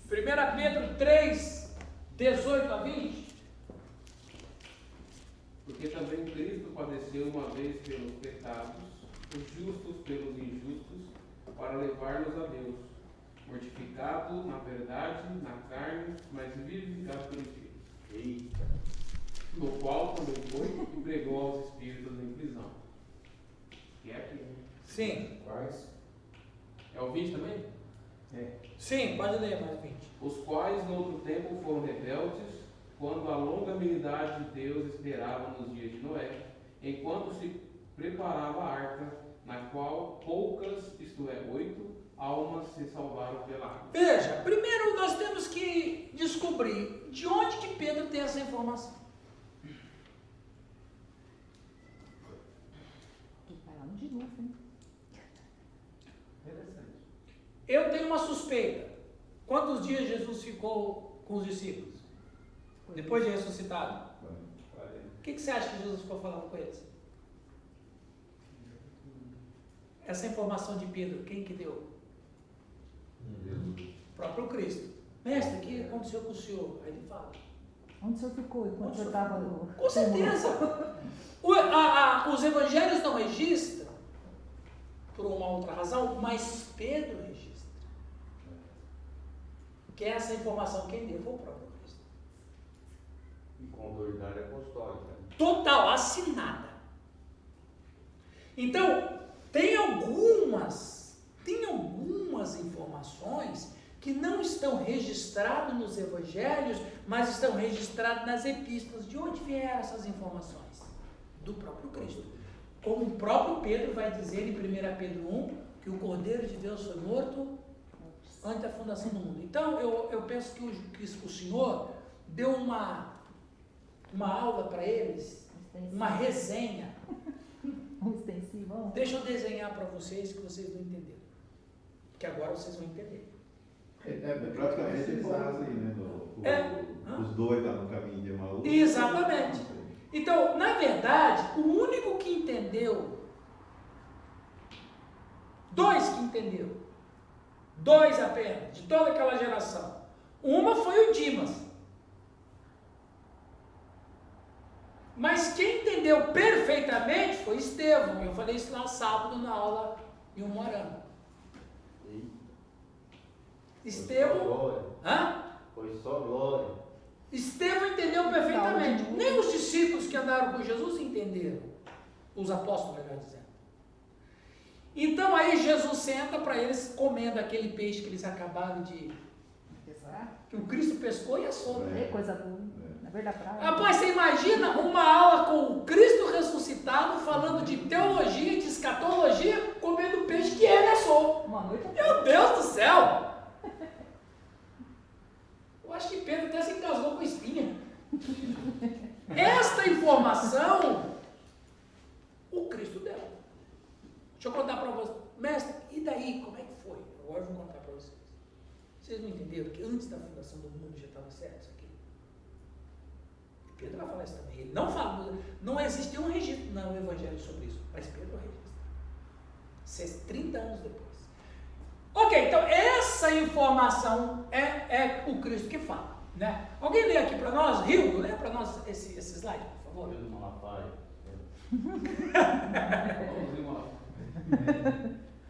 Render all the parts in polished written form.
1 Pedro 3, 18 a 20. Porque também Cristo padeceu uma vez pelos pecados, os justos pelos injustos, para levar-nos a Deus, mortificado na verdade, na carne, mas vivificado pelo Espírito. Eita! No qual também foi e pregou aos espíritos em prisão. Que é aqui, né? Sim. Quais? É o 20 também? É. Sim, pode ler mais 20. Os quais no outro tempo foram rebeldes, quando a longanimidade de Deus esperava nos dias de Noé, enquanto se preparava a arca, na qual poucas, isto é, 8, almas se salvaram pela água. Veja, primeiro nós temos que descobrir de onde que Pedro tem essa informação. Eu tenho uma suspeita. Quantos dias Jesus ficou com os discípulos? Depois de ressuscitado? O que você acha que Jesus ficou falando com eles? Essa informação de Pedro, quem que deu? O próprio Cristo. Mestre, o que aconteceu com o senhor? Aí ele fala. Onde o senhor ficou enquanto eu estava no... Com certeza. Os evangelhos não registram, por uma outra razão, mas Pedro registra. Que essa informação quem deu foi o próprio Cristo. E com autoridade apostólica. Total, assinada. Então, tem algumas informações que não estão registradas nos evangelhos, mas estão registradas nas epístolas. De onde vieram essas informações? Do próprio Cristo. Como o próprio Pedro vai dizer em 1 Pedro 1, que o Cordeiro de Deus foi morto antes da fundação do mundo. Então, eu penso que o Senhor deu uma aula para eles, uma resenha. Deixa eu desenhar para vocês que vocês não entenderam. Que agora vocês vão entender. Praticamente eles fazem, né? Os dois lá no caminho de Emaús. Exatamente. Então, na verdade, o único que entendeu, dois apenas, de toda aquela geração. Uma foi o Dimas. Mas quem entendeu perfeitamente foi Estevão. Eu falei isso lá sábado na aula em Umuarama. Estevão. Foi só glória. Estevão entendeu perfeitamente. Nem os discípulos que andaram com Jesus entenderam. Os apóstolos, melhor dizendo. Então aí Jesus senta para eles comendo aquele peixe que eles acabaram de... que o Cristo pescou e assou. É coisa boa. Na verdade, Rapaz, você imagina uma aula com o Cristo ressuscitado falando de teologia, de escatologia, comendo peixe que ele assou. Meu Deus do céu! Eu acho que Pedro até se encasgou com espinha. Esta informação, o Cristo deu. Deixa eu contar para vocês. Mestre, e daí? Como é que foi? Agora eu vou contar para vocês. Vocês não entenderam que antes da fundação do mundo já estava certo isso aqui? Pedro vai falar isso também. Ele não fala, não existe um registro no Evangelho sobre isso, mas Pedro registra. 30 anos depois. Ok, então essa informação é o Cristo que fala, né? Alguém lê aqui para nós? Rildo, lê para nós esse slide, por favor. Rio do Malafaia. Vamos ver uma...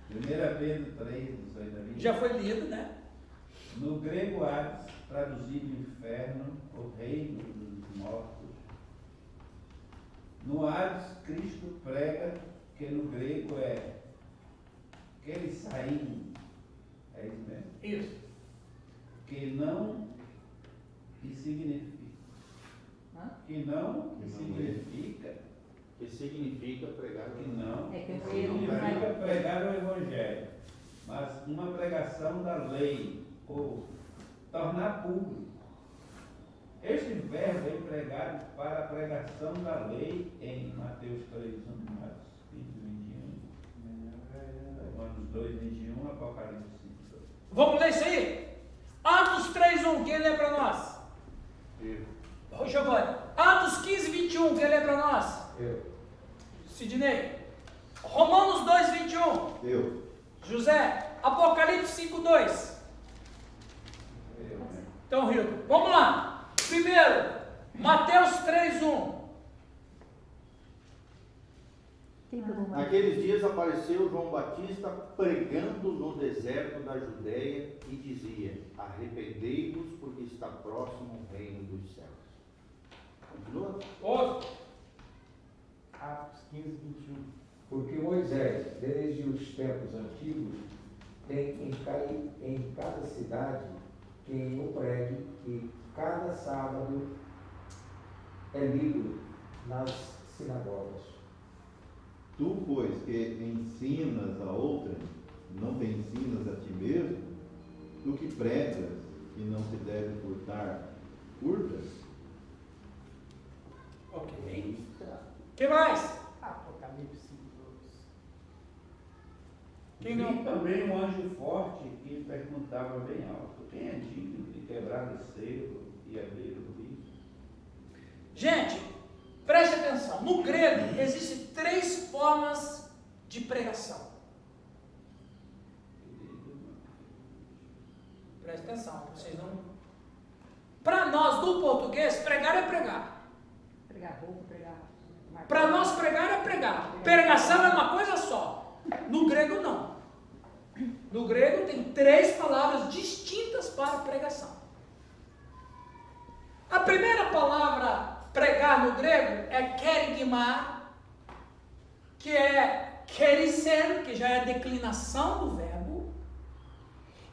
1 Pedro 3, 18 a 20. Já foi lido, né? No grego Hades, traduzido inferno, o reino dos mortos. No Hades, Cristo prega que no grego é Kerisaim. É isso mesmo? Isso. Que não que significa. Que não que significa. Que significa pregar Que não significa pregar o Evangelho, mas uma pregação da lei, ou tornar público. Este verbo é empregado para a pregação da lei em Mateus 3, 1, Marcos 15, 21, Romanos 2, 21, Apocalipse 5, 2. Vamos ler isso aí? Atos 3:1, quem lê para nós? Eu. Ô, Giovanni. Atos 15, 21, quem lê para nós? Eu. Sidney. Romanos 2, 21. Eu. José. Apocalipse 5, 2. Então, Rio, vamos lá. Primeiro, Mateus 3:1. Quem pegou mais? Naqueles dias apareceu João Batista pregando no deserto da Judéia e dizia: arrependei-vos, porque está próximo o reino dos céus. Continua? Outro. Atos 15:21. Porque Moisés, desde os tempos antigos, tem em cada cidade quem o pregue, e cada sábado é lido nas sinagogas. Tu, pois, que ensinas a outrem, não te ensinas a ti mesmo, tu que pregas que não se deve furtar, furtas? Ok. O que mais? Apocalipse 5:2. Quem Vi não? também um anjo forte que perguntava bem alto: quem é digno de quebrar o selo e abrir o livro? Gente, preste atenção. No grego, existem 3 formas de pregação. Preste atenção, vocês não... Para nós, do português, pregar é pregar. Pregar roupa, pregar. Para nós, pregar é pregar. Pregação é uma coisa só. No grego, não. No grego, tem 3 palavras distintas para pregação. A primeira palavra pregar no grego é kerigma, que é kerisen, que já é a declinação do verbo,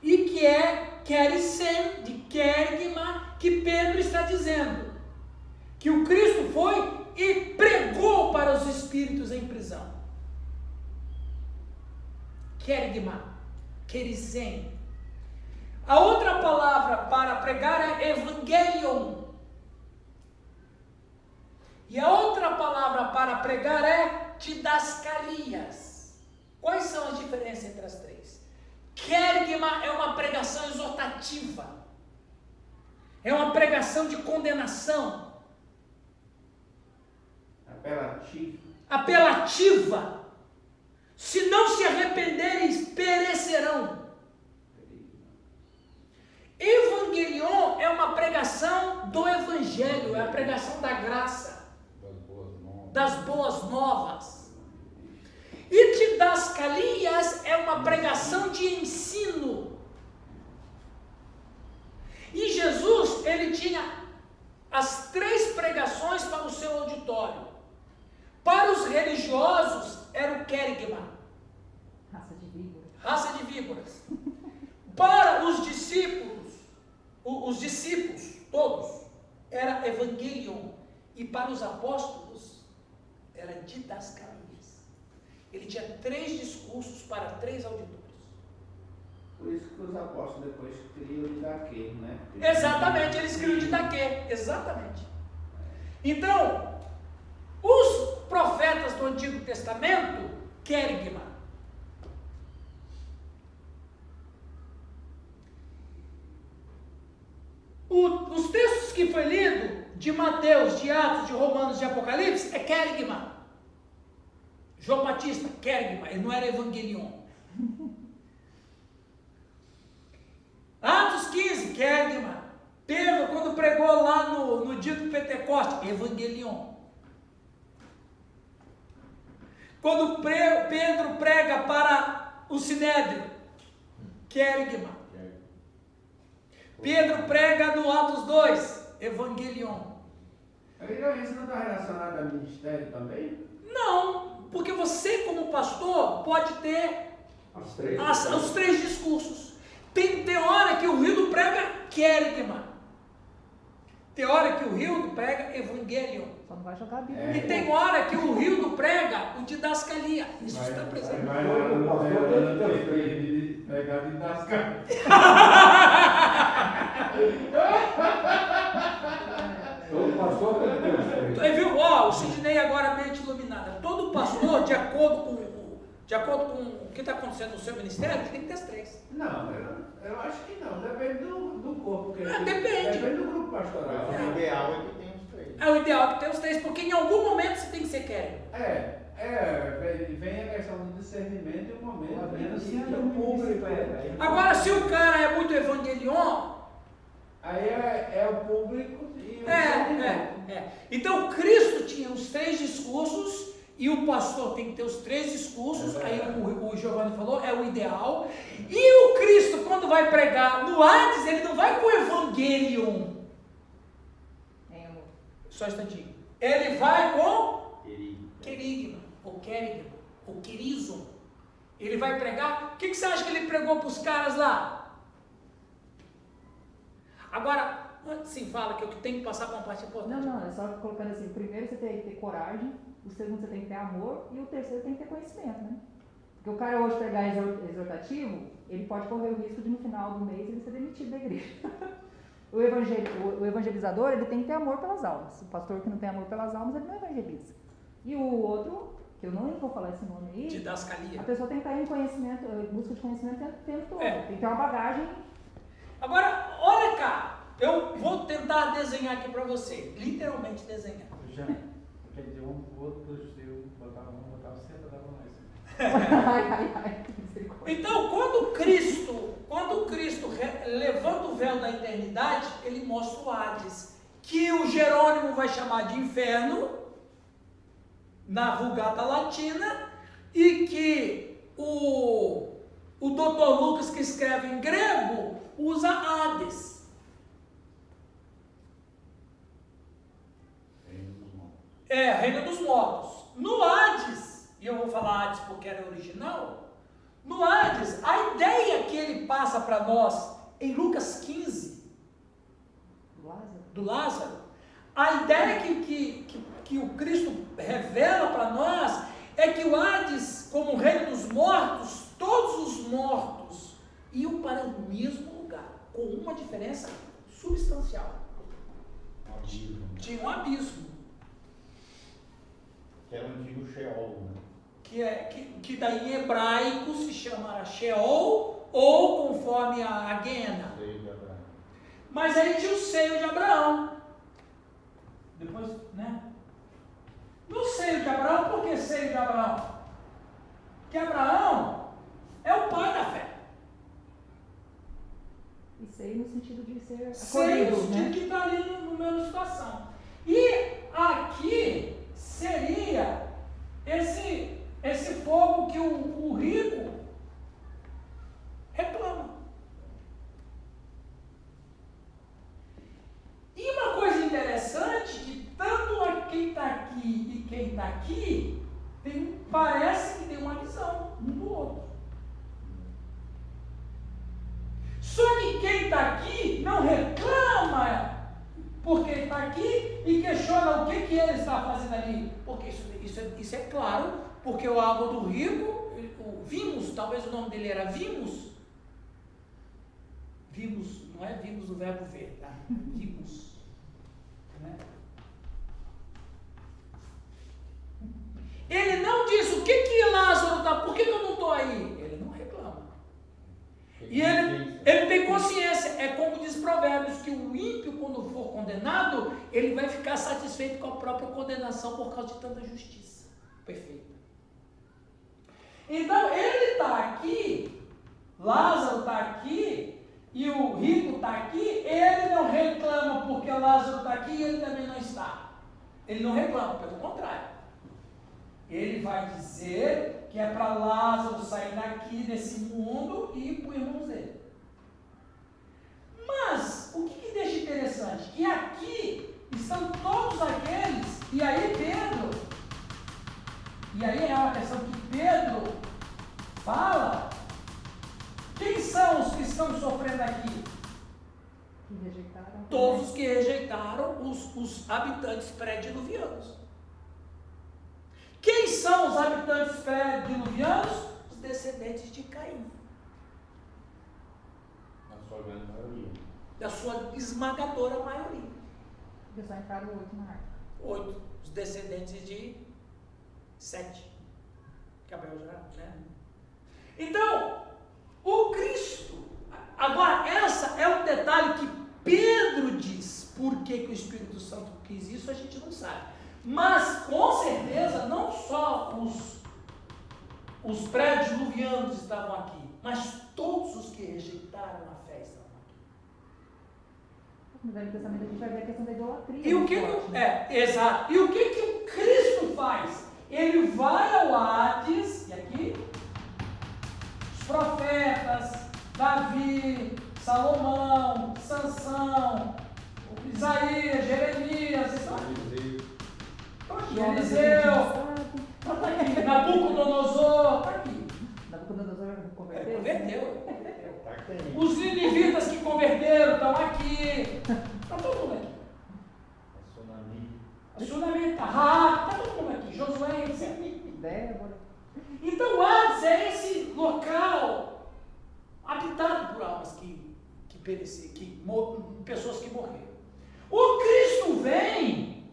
e que é kerisen, de kerigma, que Pedro está dizendo, que o Cristo foi e pregou para os espíritos em prisão. Kerigma, kerisen. A outra palavra para pregar é evangelion. E a outra palavra para pregar é didascalias. Quais são as diferenças entre as 3? Kerigma é uma pregação exortativa. É uma pregação de condenação. Apelativa. Se não se arrependeres, perecerão. Evangelion é uma pregação do evangelho, é a pregação da graça, das boas novas. E didascalias é uma pregação de ensino. E Jesus, ele tinha as 3 pregações para o seu auditório. Para os religiosos, era o kerigma, Raça de víbora. raça de víboras. Para os discípulos todos, era evangelion. E para os apóstolos, era didascalias. Ele tinha 3 discursos para 3 auditores. Por isso que os apóstolos depois criam o Didaquê, né? Exatamente, eles criam o Didaquê, exatamente. Então, os profetas do Antigo Testamento, kerigma. Os textos que foi lido, de Mateus, de Atos, de Romanos, de Apocalipse, é kerigma. João Batista, kerigma, ele não era evangelion. Atos 15, kerigma. Pedro, quando pregou lá no dia do Pentecoste, evangelion. Quando Pedro prega para o Sinédrio, kerigma. Pedro prega no Atos 2, evangelion. Isso não está relacionado ao ministério também? Não, porque você como pastor pode ter os 3 discursos. Tem hora que o Rildo prega kerigma. Tem hora que o Rildo prega evangelion. Só não vai jogar a Bíblia. E tem hora que o Rildo prega o didascalia. Isso está presente. Vai pregar didascalia. Todo pastor tem que ter os 3. Aí viu? O Sidney agora mente iluminada. Todo pastor, de acordo com o que está acontecendo no seu ministério, tem que ter as 3. Não, eu acho que não. Depende do corpo. Depende. Depende do grupo pastoral. O ideal é que tenha os 3. É o ideal que tem os 3, porque em algum momento você tem que ser kerigma. Vem a questão do discernimento e o momento. Menos se anda o público. Agora, se o cara é muito evangelion, Aí é o público e o segmento. Então Cristo tinha os 3 discursos e o pastor tem que ter os 3 discursos. Aí o Giovanni falou, é o ideal. E o Cristo, quando vai pregar no Hades, ele não vai com o Evangelion. Só um instantinho. Ele vai com querigma, ou querigma, ou querizo. Ele vai pregar. O que você acha que ele pregou para os caras lá? Agora, sim, fala que eu tenho que passar para uma parte importante. Não, é só colocando assim, o primeiro você tem que ter coragem, o segundo você tem que ter amor e o terceiro tem que ter conhecimento, né? Porque o cara hoje pregar exortativo, ele pode correr o risco de no final do mês ele ser demitido da igreja. O evangelizador, ele tem que ter amor pelas almas. O pastor que não tem amor pelas almas, ele não evangeliza. E o outro, que eu não vou falar esse nome aí, Didascalia. a pessoa tem que estar em conhecimento, em busca de conhecimento o tempo todo. É. Tem que ter uma bagagem. Agora, olha cá, eu vou tentar desenhar aqui para você, literalmente desenhar. Já, quer dizer, um pro outro, eu botava sempre dava mais. Ai, misericórdia. Então, quando Cristo levanta o véu da eternidade, ele mostra o Hades, que o Jerônimo vai chamar de inferno, na Vulgata Latina, e que o Dr. Lucas, que escreve em grego, usa Hades. Reino dos mortos. No Hades, e eu vou falar Hades porque era original, no Hades, a ideia que ele passa para nós em Lucas 15, do Lázaro, a ideia que o Cristo revela para nós é que o Hades, como o reino dos mortos, todos os mortos iam para o mesmo lugar, com uma diferença substancial. Tinha um abismo. Que era o antigo Sheol, né? Que daí em hebraico se chama Sheol, ou conforme a Guena. Seio de Abraão. Mas aí tinha o seio de Abraão. Depois, né? No seio de Abraão, por que seio de Abraão? Porque Abraão é o pai da fé. E sei no sentido de ser Seio acolhido, no sentido né? que está ali no mesma situação. E aqui seria esse fogo que o rico reclama. E uma coisa interessante, que tanto quem está aqui e quem está aqui, parece que tem uma visão um do outro. Só que quem está aqui não reclama porque está aqui e questiona o que ele está fazendo ali. Porque isso é claro, porque o água do rico, o Vimos, talvez o nome dele era Vimos. Vimos, não é Vimos do verbo ver, tá? Vimos. Né? Ele não diz o que Lázaro está, por que eu não estou aí? Ele não reclama. E ele tem consciência, é como diz Provérbios, que o ímpio, quando for condenado, ele vai ficar satisfeito com a própria condenação por causa de tanta justiça perfeita. Então, ele está aqui, Lázaro está aqui, e o rico está aqui, ele não reclama porque Lázaro está aqui e ele também não está. Ele não reclama, pelo contrário. Ele vai dizer que é para Lázaro sair daqui desse mundo e ir para os irmãos dele. Mas, o que deixa interessante? Que aqui estão todos aqueles, e aí é uma questão que Pedro fala, quem são os que estão sofrendo aqui? Que rejeitaram. Todos os que rejeitaram os habitantes pré-diluvianos. Quem são os habitantes pré-diluvianos? Os descendentes de Caim. Na sua grande maioria. Da sua esmagadora maioria. Porque só entraram 8 na arca. 8. Os descendentes de 7. Que Abel já, né? Então, o Cristo. Agora, essa é um detalhe que Pedro diz. Por que o Espírito Santo quis isso, a gente não sabe. Mas, com certeza, não só os pré-diluvianos estavam aqui, mas todos os que rejeitaram a fé estavam aqui. No Velho Testamento a gente vai ver a questão da idolatria. E o que muito forte, né? exato. E o que o Cristo faz? Ele vai ao Hades, e aqui, os profetas, Davi, Salomão, Sansão, Isaías, Jeremias, estão aqui. Eliseu, está aqui. Nabucodonosor, está aqui. Nabucodonosor converteu? Converteu. Tá aqui. Os ninivitas que converteram estão aqui. Está todo mundo aqui. A Tsunami está Raab, está todo mundo aqui. Josué, etc. Débora. Então, Hades é esse local habitado por almas que pereceram, pessoas que morreram. O Cristo vem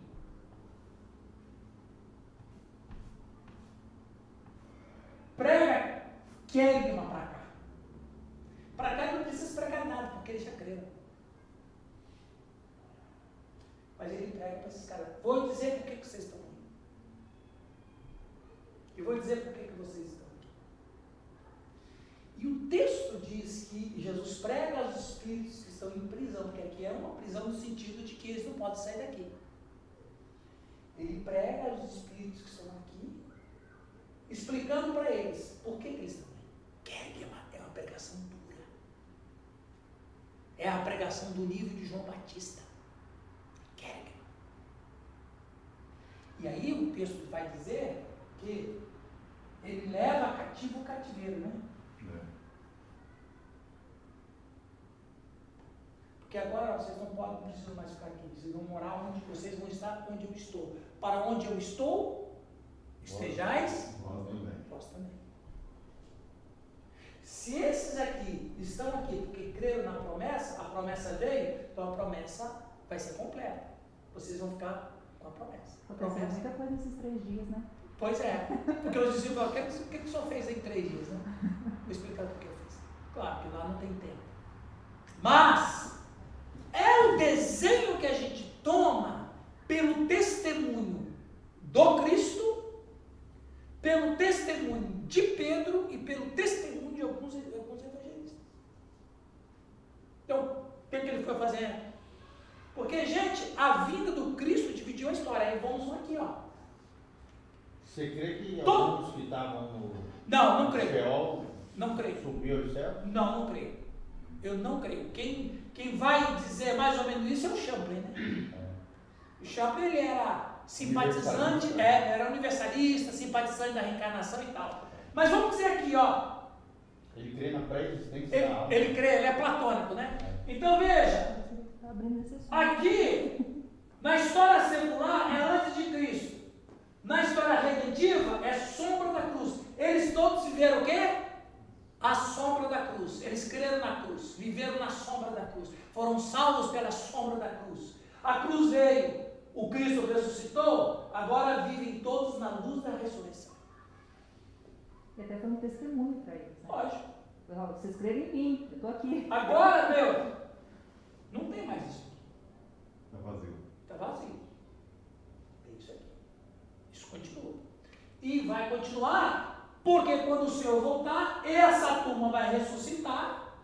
prega querigma para cá. Para cá ele não precisa pregar nada, porque eles já creram. Mas ele prega para esses caras. Vou dizer por que vocês estão aqui. E vou dizer por que vocês estão aqui. E o texto diz que Jesus prega aos espíritos que estão em prisão, que aqui é uma prisão no sentido de que eles não podem sair daqui. Ele prega aos espíritos que estão aqui, explicando para eles por que eles estão aqui. É uma pregação dura. É a pregação do nível de João Batista. E aí o texto vai dizer que ele leva cativo o cativeiro, né? Porque agora vocês não precisam mais ficar aqui, vocês vão morar onde vocês vão estar, onde eu estou. Para onde eu estou, estejais, vós também. Se esses aqui estão aqui porque creram na promessa, a promessa veio, então a promessa vai ser completa. Vocês vão ficar com a promessa. Aconteceu muita coisa nesses 3 dias, né? Pois é, porque os discípulos falam, o que o senhor fez em 3 dias, né? Vou explicar o que eu fiz. Claro que lá não tem tempo. Mas é o desenho que a gente toma pelo testemunho do Cristo, pelo testemunho de Pedro e pelo testemunho de alguns evangelistas. Então, o que ele foi fazendo? Porque, gente, a vinda do Cristo dividiu a história. Aí vamos aqui, ó. Você crê que alguns que estavam no Não creio. Sheol Não creio. subiu ao céu? Não creio. Eu não creio. Quem vai dizer mais ou menos isso é o Champlin, né? O Champlin, ele era simpatizante, era universalista, simpatizante da reencarnação e tal. Mas vamos dizer aqui, ó. Ele crê na pré-existência da alma. Ele crê, ele é platônico, né? Então veja, aqui, na história secular é antes de Cristo. Na história redentiva é sombra da cruz. Eles todos viveram o quê? A sombra da cruz. Eles creram na cruz, viveram na sombra da cruz. Foram salvos pela sombra da cruz. A cruz veio, o Cristo ressuscitou, agora vivem todos na luz da ressurreição. E até foi um testemunho para eles. Né? Lógico. Vocês creram em mim, eu estou aqui. Agora, não tem mais isso aqui. Está vazio. Está vazio. Tem isso aqui. Isso continua. E vai continuar, porque quando o Senhor voltar, essa turma vai ressuscitar.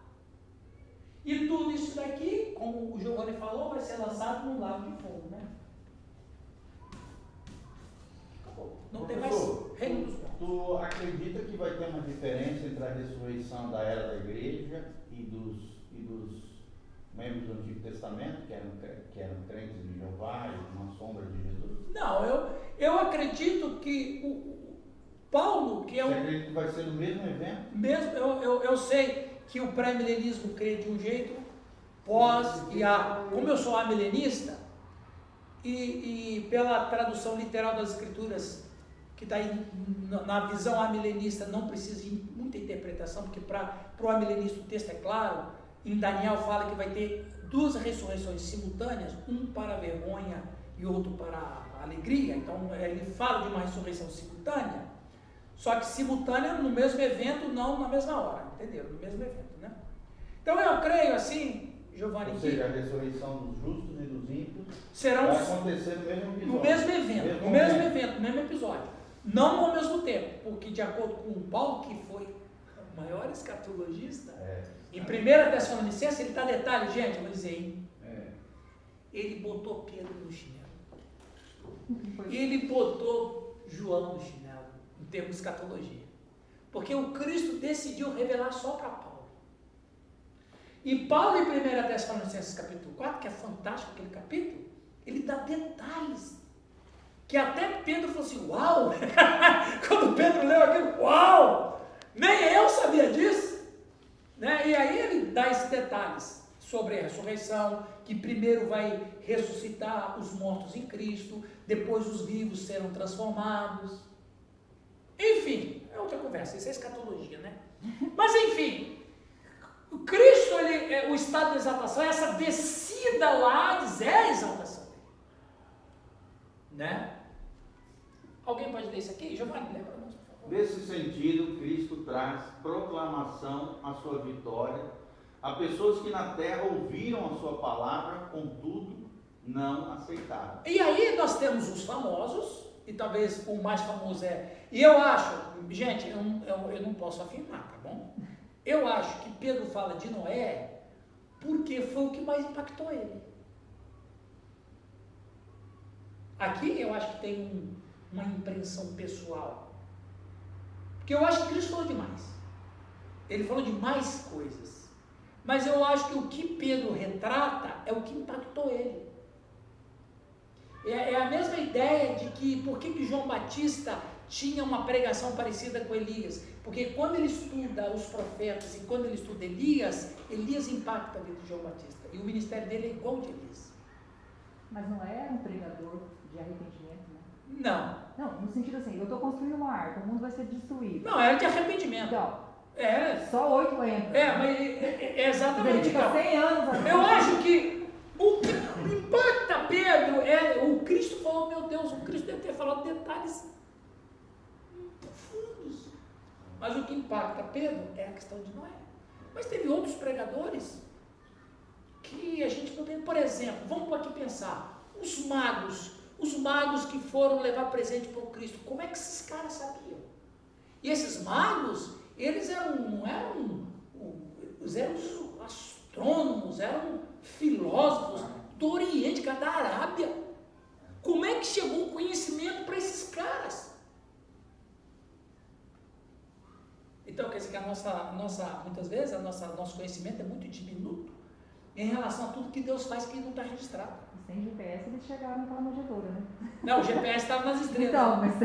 E tudo isso daqui, como o Giovanni falou, vai ser lançado num lago de fogo, né? Acabou. Não tem mais reino dos mortos. Tu acredita que vai ter uma diferença entre a ressurreição da era da igreja e dos membros do Antigo Testamento, que eram crentes de Jeová e uma sombra de Jesus? Não, eu acredito que o Paulo, que é Você acredita que vai ser no mesmo evento? eu sei que o pré-milenismo crê de um jeito, como eu sou amilenista, e pela tradução literal das escrituras, que está aí na visão amilenista, não precisa de muita interpretação, porque para o amilenista o texto é claro. Em Daniel fala que vai ter 2 ressurreições simultâneas, um para a vergonha e outro para a alegria. Então ele fala de uma ressurreição simultânea, só que simultânea no mesmo evento, não na mesma hora, entenderam? No mesmo evento, né? Então eu creio assim, Giovanni, ou seja, a ressurreição dos justos e dos ímpios serão vai acontecer no mesmo episódio. no mesmo evento, no mesmo episódio. Não ao mesmo tempo, porque de acordo com o Paulo, que foi o maior escatologista, em 1 Tessalonicenses, ele dá detalhe, gente, eu vou dizer, hein? ele botou Pedro no chinelo. Foi. Ele botou João no chinelo, em termos de escatologia. Porque o Cristo decidiu revelar só para Paulo. E Paulo, em 1 Tessalonicenses capítulo 4, que é fantástico aquele capítulo, ele dá detalhes. Que até Pedro falou assim, uau! Quando Pedro leu aquilo, uau! Nem eu sabia disso! Né? E aí ele dá esses detalhes sobre a ressurreição, que primeiro vai ressuscitar os mortos em Cristo, depois os vivos serão transformados. Enfim, é outra conversa, isso é escatologia, né? Mas enfim, o Cristo, o estado da exaltação, essa descida lá é a exaltação dele. Né? Alguém pode ler isso aqui? Giovanni, lembra para nós, por favor. Nesse sentido, Cristo traz proclamação à sua vitória a pessoas que na terra ouviram a sua palavra, contudo, não aceitaram. E aí nós temos os famosos, e talvez o mais famoso e eu acho, gente, eu não posso afirmar, tá bom? Eu acho que Pedro fala de Noé porque foi o que mais impactou ele. Aqui eu acho que tem uma impressão pessoal. Porque eu acho que Cristo falou demais. Ele falou de mais coisas. Mas eu acho que o que Pedro retrata é o que impactou ele. É a mesma ideia de que por que João Batista tinha uma pregação parecida com Elias. Porque quando ele estuda os profetas e quando ele estuda Elias, Elias impacta a vida de João Batista. E o ministério dele é igual de Elias. Mas não era um pregador de arrependimento, né? Não. Não, no sentido assim, eu estou construindo uma arca, o mundo vai ser destruído. Não, era de arrependimento. Então, Era. só 8 entram. Mas é exatamente. Ele fica 100 anos. Eu acho que o que impacta Pedro o Cristo falou, meu Deus, o Cristo deve ter falado detalhes profundos. Mas o que impacta Pedro é a questão de Noé. Mas teve outros pregadores que a gente não tem, por exemplo, vamos aqui pensar, os magos que foram levar presente para o Cristo, como é que esses caras sabiam? E esses magos, eles eram astrônomos, eram filósofos do Oriente, da Arábia. Como é que chegou o conhecimento para esses caras? Então, quer dizer que muitas vezes, nosso conhecimento é muito diminuto em relação a tudo que Deus faz que não está registrado. Sem GPS eles chegaram naquela manjedoura, né? Não, o GPS estava nas estrelas.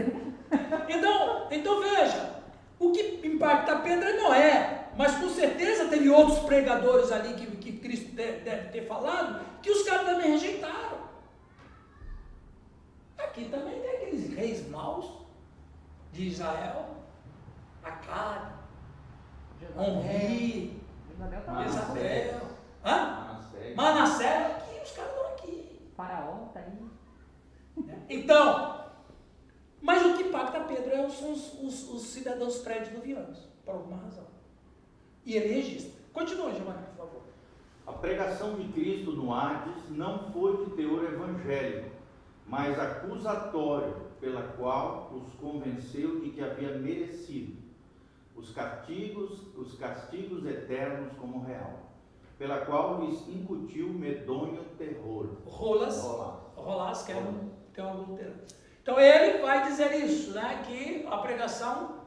Então veja, o que impacta Pedro é Noé, mas com certeza teve outros pregadores ali que Cristo deve ter falado, que os caras também rejeitaram. Aqui também tem aqueles reis maus de Israel, Acabe, Omri, Jezabel, Manassés, aqui, os caras estão aqui. Faraó está aí. Então, mas o que impacta Pedro são os cidadãos pré-diluvianos, por alguma razão. E ele registra. Continua, Giovanni, por favor. A pregação de Cristo no Hades não foi de teor evangélico, mas acusatório, pela qual os convenceu de que havia merecido os castigos eternos como real, pela qual lhes incutiu medonho terror. Rolas, que é um teólogo luterano. Então ele vai dizer isso, né? Que a pregação.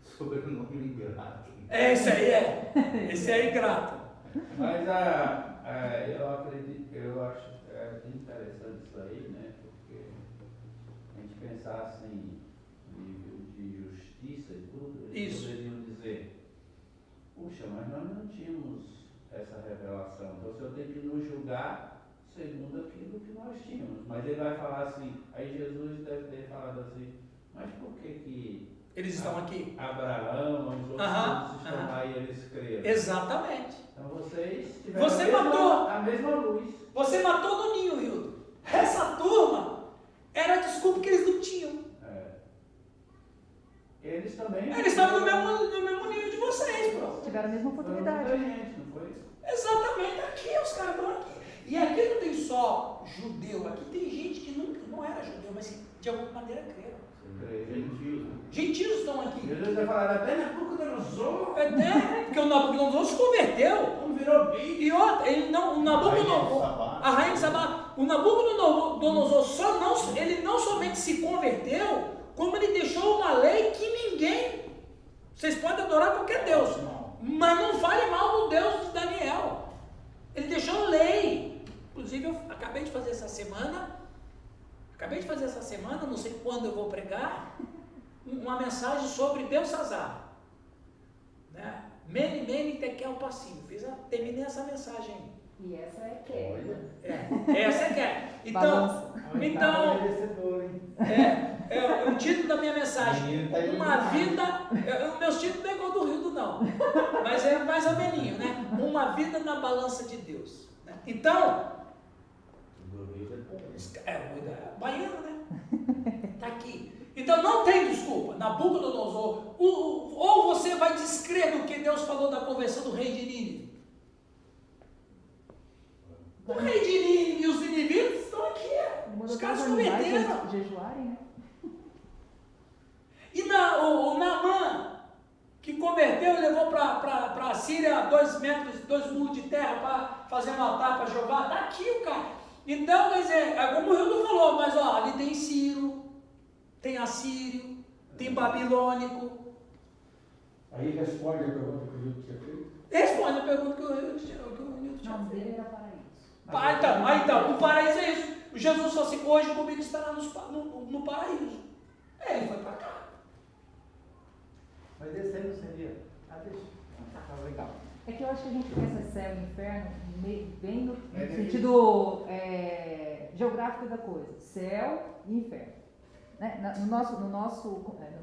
Sobrenome ingrato. Esse aí é ingrato. Mas eu acho interessante isso aí, né? Porque a gente pensasse em nível de justiça e tudo, eles poderiam dizer, puxa, mas nós não tínhamos essa revelação, então o Senhor tem que nos julgar segundo aquilo que nós tínhamos. Mas ele vai falar assim, aí Jesus deve ter falado assim, mas por que eles estão aqui? Abraão, os outros estão lá e eles creram? Exatamente. Então vocês tiveram a mesma luz. Você matou no ninho, Hildo. Essa turma era a desculpa que eles não tinham. Eles também. Eles estavam no mesmo nível de vocês, bro. Tiveram a mesma oportunidade. Não foi? Exatamente, aqui os caras estão aqui. E aqui não tem só judeu, aqui tem gente que não era judeu, mas que de alguma maneira creram. Gentios estão aqui. Jesus vai falar, até Nabucodonosor. Porque o Nabucodonosor se converteu. Não virou bicho. E outra, ele não, o Nabucodonosor, a rainha de Sabá, o Nabucodonosor ele não somente se converteu, como ele deixou uma lei que ninguém, vocês podem adorar qualquer Deus, mas não fale mal do Deus de Daniel. Ele deixou lei. Inclusive eu acabei de fazer essa semana, não sei quando eu vou pregar, uma mensagem sobre Belsazar, né? Mene, mene, tekel, passivo. Terminei essa mensagem aí. E essa é queda. Essa é queda. Então, o título da minha mensagem, uma vida, o meu título não é igual do Rio não, mas é mais ou menos, né? Uma vida na balança de Deus. Né? Então, baiano, né? Tá aqui. Então não tem desculpa. Nabucodonosor, ou você vai descrer do que Deus falou da conversão do rei de Nínive. O rei de Nínive e os ninivitas estão aqui. Os caras converteram. Jejuarem, né? E o Naamã, que converteu e levou para a Síria 2 muros de terra para fazer um altar para Jeová, está aqui o cara. Então, quer dizer, como o Rildo falou, mas ó, ali tem Ciro, tem Assírio, tem Babilônico. Aí responde a pergunta que o Rildo tinha feito? Responde a pergunta que o Rildo tinha Não, dele era paraíso. Então, o paraíso é isso. Jesus falou assim, hoje comigo estará no paraíso. Ele foi para cá. Mas esse aí não seria. Deixa. Tá legal. É que eu acho que a gente pensa céu e inferno bem no sentido geográfico da coisa. Céu e inferno. Né? No nosso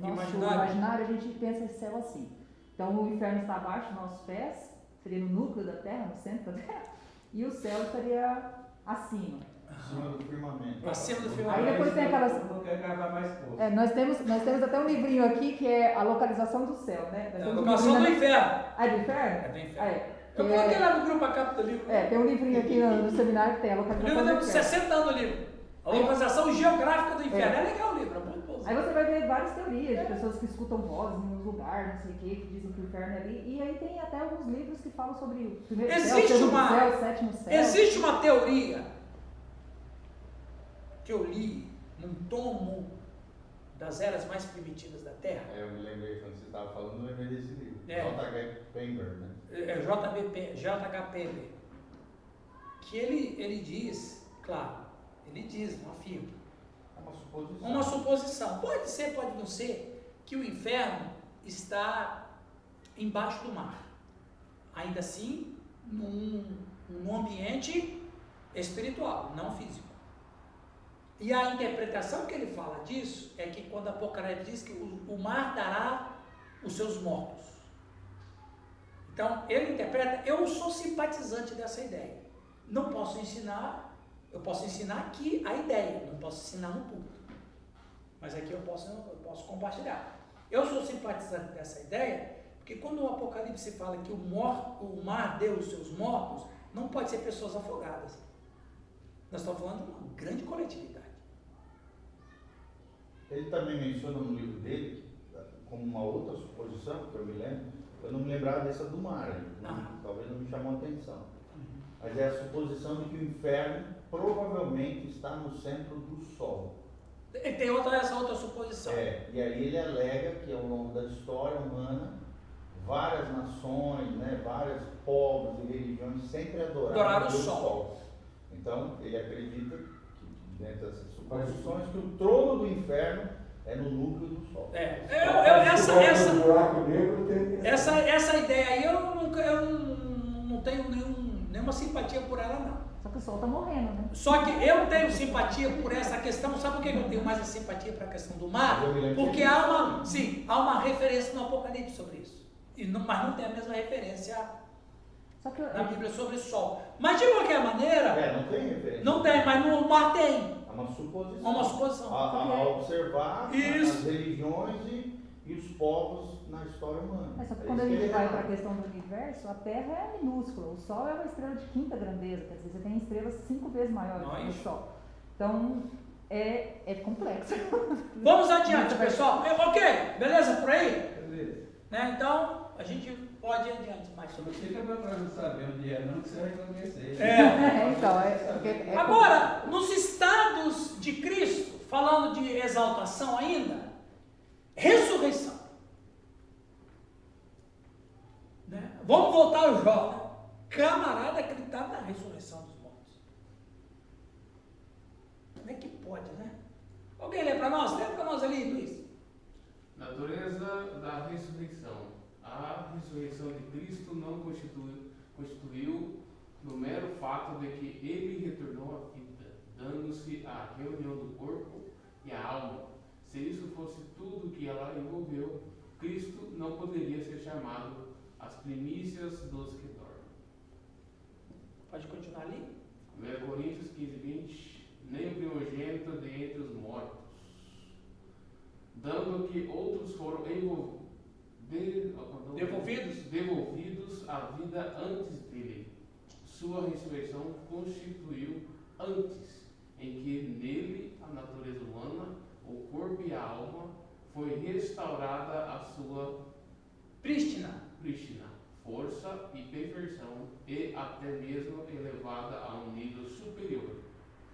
imaginário a gente pensa céu assim. Então o inferno está abaixo dos nossos pés, seria no núcleo da Terra, no centro da Terra, e o céu estaria acima. Acima do firmamento. Acima do firmamento. Aí depois tem aquelas. Não quer gravar mais coisa. Nós temos até um livrinho aqui que é a localização do céu, né? A localização do inferno. Ah, do inferno? É do inferno. Eu coloquei lá no grupo a capa do livro. Tem um livrinho aqui no seminário que tem a O localização livro do tem inferno. 60 anos no livro. A localização geográfica do inferno. É legal o livro, é muito bom. Aí você vai ver várias teorias de pessoas que escutam vozes em uns lugares, não sei o que dizem que o inferno é ali. E aí tem até alguns livros que falam sobre o primeiro céu, o segundo céu, o sétimo céu. Existe uma teoria que eu li num tomo das eras mais primitivas da Terra. Eu me lembrei, quando você estava falando, eu lembrei desse livro. J.H. Pember, né? J.H. Pember. Que ele diz, claro, não afirma. É uma suposição. Uma suposição. Pode ser, pode não ser, que o inferno está embaixo do mar. Ainda assim, num ambiente espiritual, não físico. E a interpretação que ele fala disso é que quando Apocalipse diz que o mar dará os seus mortos. Então, ele interpreta, eu sou simpatizante dessa ideia. Não posso ensinar, eu posso ensinar aqui a ideia, não posso ensinar no público. Mas aqui eu posso compartilhar. Eu sou simpatizante dessa ideia, porque quando o Apocalipse fala que o mar deu os seus mortos, não pode ser pessoas afogadas. Nós estamos falando de uma grande coletividade. Ele também menciona no livro dele, como uma outra suposição, que eu me lembro, eu não me lembrava dessa do mar, talvez não me chamou a atenção. Mas é a suposição de que o inferno provavelmente está no centro do Sol. E tem essa outra suposição. E aí ele alega que ao longo da história humana, várias nações, né, vários povos e religiões sempre adoraram o Sol. Então, ele acredita que, dentro dessas suposições, que o trono do inferno é no núcleo do Sol. Essa ideia aí eu não tenho nenhuma simpatia por ela, não. Só que o Sol está morrendo, né? Só que eu tenho simpatia por essa questão. Sabe por que eu tenho mais a simpatia para a questão do mar? Porque há uma referência no Apocalipse sobre isso. Mas não tem a mesma referência na Bíblia sobre o Sol. Mas de qualquer maneira... não tem referência. Não tem, mas no mar tem. É uma suposição. É uma suposição. A observar as religiões e os povos na história humana. Mas só que quando a gente vai para a questão do universo, a Terra é minúscula. O Sol é uma estrela de quinta grandeza. Quer dizer, você tem estrelas 5 vezes maiores que o Sol. Então, é complexo. Vamos adiante, pessoal. Ok, beleza por aí? Beleza. Né? Então, a gente pode ir adiante mais Não sobre isso. fica preocupado saber onde é, não, que você vai conhecer. Então, Agora, nos estados de Cristo, falando de exaltação ainda, ressurreição. Né? Vamos voltar ao Jó, né? Camarada acreditava na ressurreição dos mortos. Como é que pode, né? Alguém lê para nós? Lê para nós ali, Luiz. Natureza da ressurreição. A ressurreição de Cristo não constituiu no mero fato de que ele retornou à vida, dando-se a reunião do corpo e a alma. Se isso fosse tudo que ela envolveu, Cristo não poderia ser chamado as primícias dos que dormem. Pode continuar ali? 1 Coríntios 15:20, nem o primogênito de entre os mortos, dando que outros foram devolvidos à vida antes dele. Sua ressurreição constituiu antes, em que nele a natureza humana, o corpo e a alma, foi restaurada a sua prístina, força e perfeição, e até mesmo elevada a um nível superior,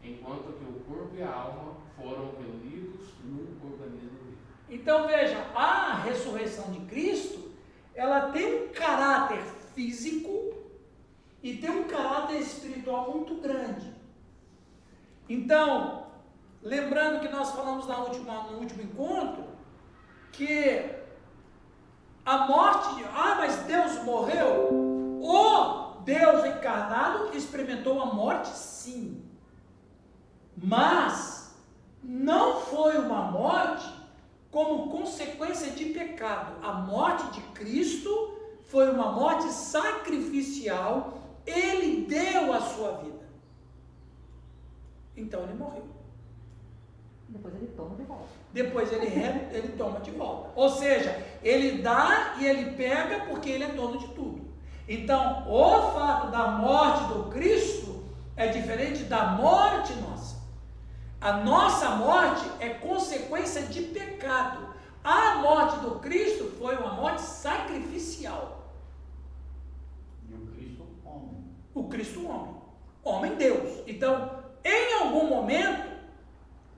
enquanto que o corpo e a alma foram reunidos num organismo vivo. Então veja, a ressurreição de Cristo, ela tem um caráter físico e tem um caráter espiritual muito grande. Então, lembrando que nós falamos no último encontro, que a morte, mas Deus morreu? O Deus encarnado experimentou a morte, sim. Mas não foi uma morte como consequência de pecado. A morte de Cristo foi uma morte sacrificial. Ele deu a sua vida. Então ele morreu. depois ele toma de volta. Depois ele toma de volta. Ou seja, ele dá e ele pega porque ele é dono de tudo. Então, o fato da morte do Cristo é diferente da morte nossa. A nossa morte é consequência de pecado. A morte do Cristo foi uma morte sacrificial. E o Cristo homem. O Cristo homem. Homem Deus. Então, em algum momento,